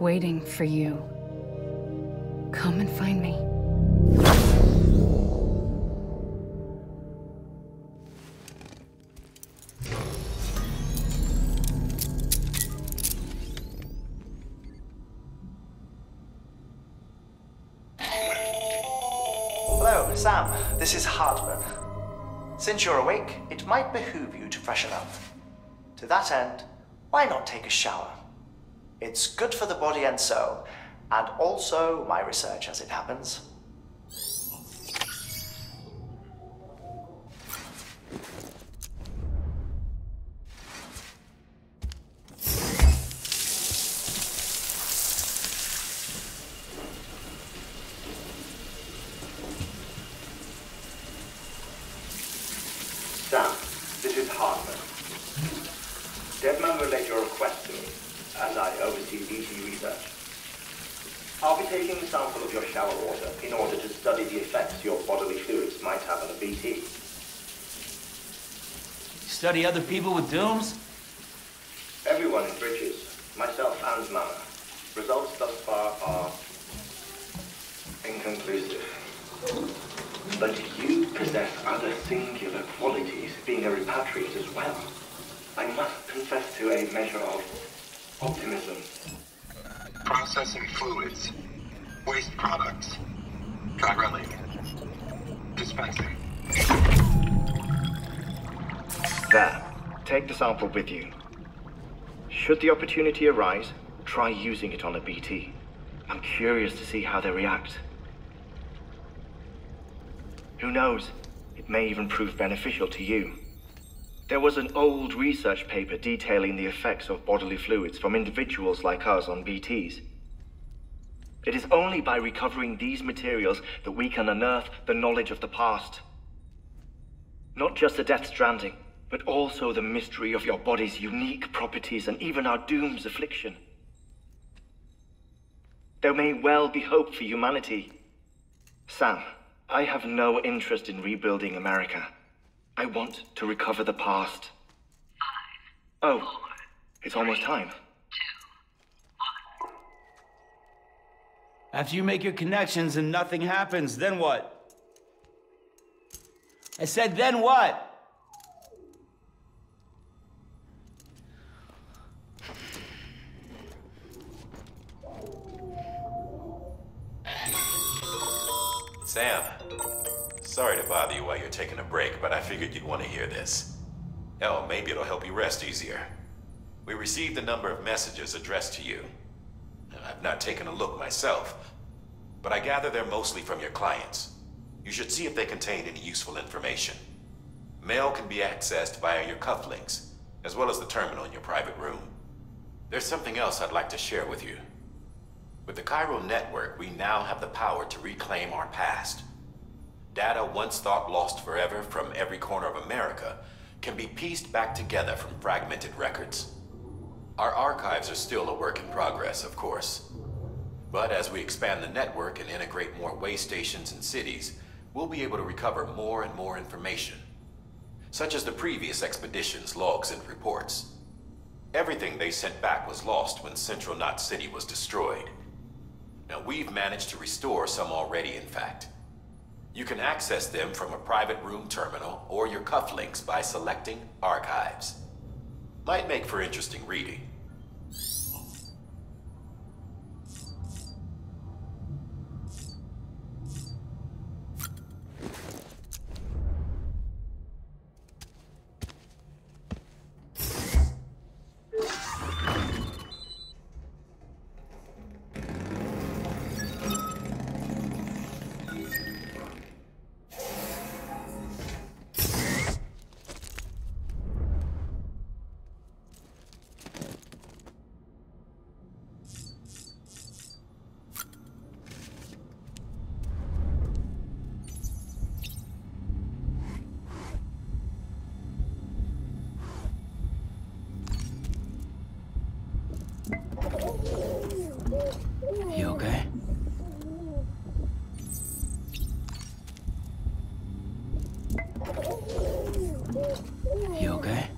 Waiting for you. Come and find me. Hello, Sam. This is Hartman. Since you're awake, it might behoove you to freshen up. To that end, why not take a shower? It's good for the body and soul, and also my research as it happens. Sam, this is Hartman. Deadman relayed your request to me, as I oversee BT research. I'll be taking a sample of your shower water in order to study the effects your bodily fluids might have on a BT. Study other people with dooms? Everyone in Bridges, myself and Mama. Results thus far are inconclusive. But you possess other singular qualities, being a repatriate as well. I must confess to a measure of optimism. Processing fluids. Waste products. Drilling. Dispensing. There. Take the sample with you. Should the opportunity arise, try using it on a BT. I'm curious to see how they react. Who knows? It may even prove beneficial to you. There was an old research paper detailing the effects of bodily fluids from individuals like us on BTs. It is only by recovering these materials that we can unearth the knowledge of the past. Not just the Death Stranding, but also the mystery of your body's unique properties and even our doom's affliction. There may well be hope for humanity. Sam, I have no interest in rebuilding America. I want to recover the past. 5, 4, it's almost time. 2, 1. After you make your connections and nothing happens, then what? I said, then what? Sam, sorry to bother you while you're taking a break, but I figured you'd want to hear this. Hell, maybe it'll help you rest easier. We received a number of messages addressed to you. I've not taken a look myself, but I gather they're mostly from your clients. You should see if they contain any useful information. Mail can be accessed via your cufflinks, as well as the terminal in your private room. There's something else I'd like to share with you. With the Chiral network, we now have the power to reclaim our past. Data once thought lost forever from every corner of America can be pieced back together from fragmented records. Our archives are still a work in progress, of course. But as we expand the network and integrate more way stations and cities, we'll be able to recover more and more information, such as the previous expedition's logs and reports. Everything they sent back was lost when Central Knot City was destroyed. Now, we've managed to restore some already, in fact. You can access them from a private room terminal or your cufflinks by selecting Archives. Might make for interesting reading. You okay? You okay?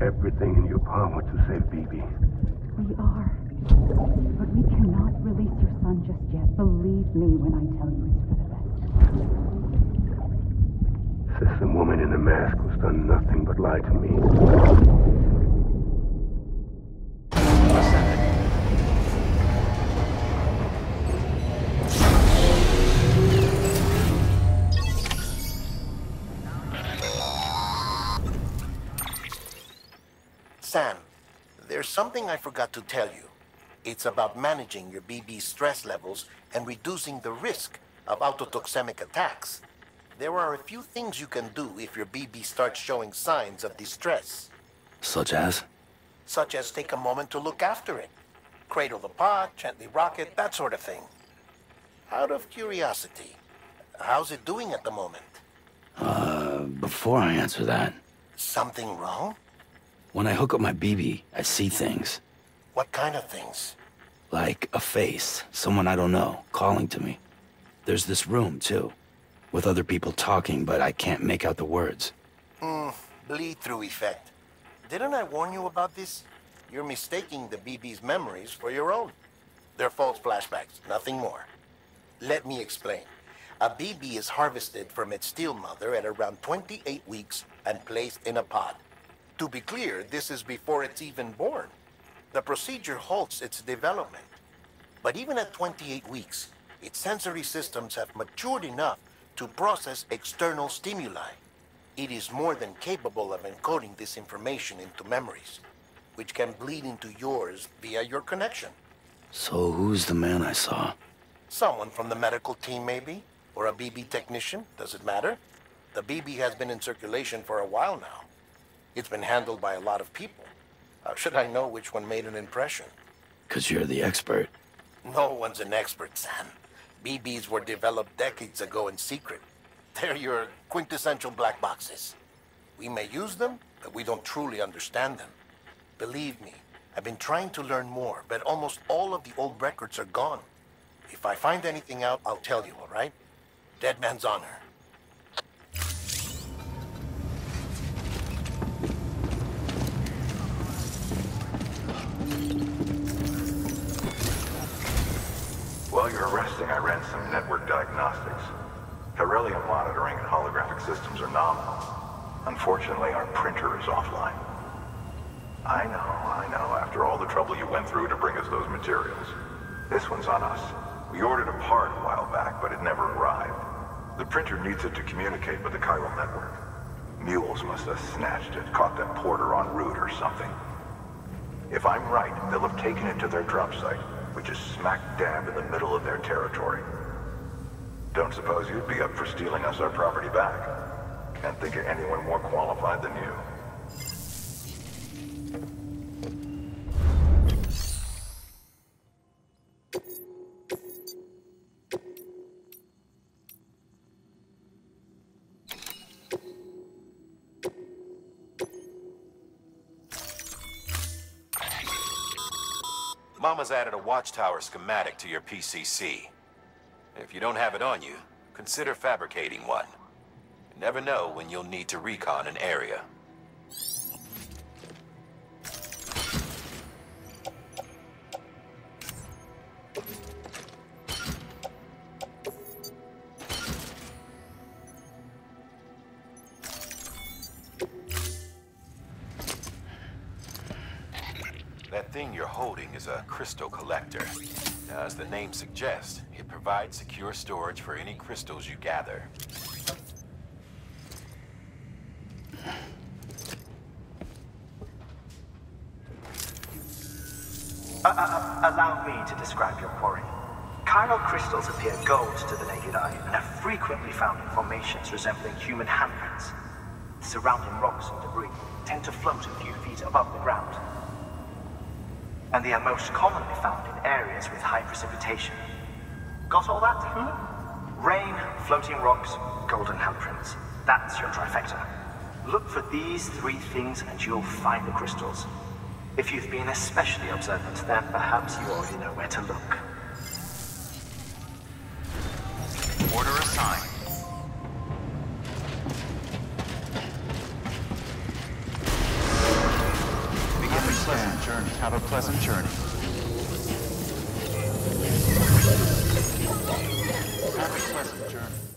Everything in your power to save BB. We are. But we cannot release your son just yet. Believe me when I tell you it's for the best. Says the woman in the mask who's done nothing but lie to me. Sam, there's something I forgot to tell you. It's about managing your BB stress levels and reducing the risk of autotoxemic attacks. There are a few things you can do if your BB starts showing signs of distress. Such as? Such as take a moment to look after it. Cradle the pod, gently rock it, that sort of thing. Out of curiosity, how's it doing at the moment? Before I answer that... Something wrong? When I hook up my BB, I see things. What kind of things? Like a face, someone I don't know, calling to me. There's this room, too, with other people talking, but I can't make out the words. Bleed-through effect. Didn't I warn you about this? You're mistaking the BB's memories for your own. They're false flashbacks, nothing more. Let me explain. A BB is harvested from its steel mother at around 28 weeks and placed in a pod. To be clear, this is before it's even born. The procedure halts its development. But even at 28 weeks, its sensory systems have matured enough to process external stimuli. It is more than capable of encoding this information into memories, which can bleed into yours via your connection. So who's the man I saw? Someone from the medical team, maybe? Or a BB technician, does it matter? The BB has been in circulation for a while now. It's been handled by a lot of people. How should I know which one made an impression? 'Cause you're the expert. No one's an expert, Sam. BBs were developed decades ago in secret. They're your quintessential black boxes. We may use them, but we don't truly understand them. Believe me, I've been trying to learn more, but almost all of the old records are gone. If I find anything out, I'll tell you, all right? Dead man's honor. While you're resting, I ran some network diagnostics. Beryllium monitoring and holographic systems are nominal. Unfortunately, our printer is offline. I know, after all the trouble you went through to bring us those materials. This one's on us. We ordered a part a while back, but it never arrived. The printer needs it to communicate with the chiral network. Mules must have snatched it, caught that porter en route or something. If I'm right, they'll have taken it to their drop site, which is smack dab in the middle of their territory. Don't suppose you'd be up for stealing us our property back? Can't think of anyone more qualified than you. Mama's added a watchtower schematic to your PCC. If you don't have it on you, consider fabricating one. You never know when you'll need to recon an area. That thing you're holding is a crystal collector. Now, as the name suggests, it provides secure storage for any crystals you gather. Allow me to describe your quarry. Chiral crystals appear gold to the naked eye and are frequently found in formations resembling human handprints. Surrounding rocks and debris tend to float a few feet above the ground. And they are most commonly found in areas with high precipitation. Got all that? Rain, floating rocks, golden handprints. That's your trifecta. Look for these three things and you'll find the crystals. If you've been especially observant, then perhaps you already know where to look. Order assigned. Pleasant journey. Have a pleasant journey. Have a pleasant journey.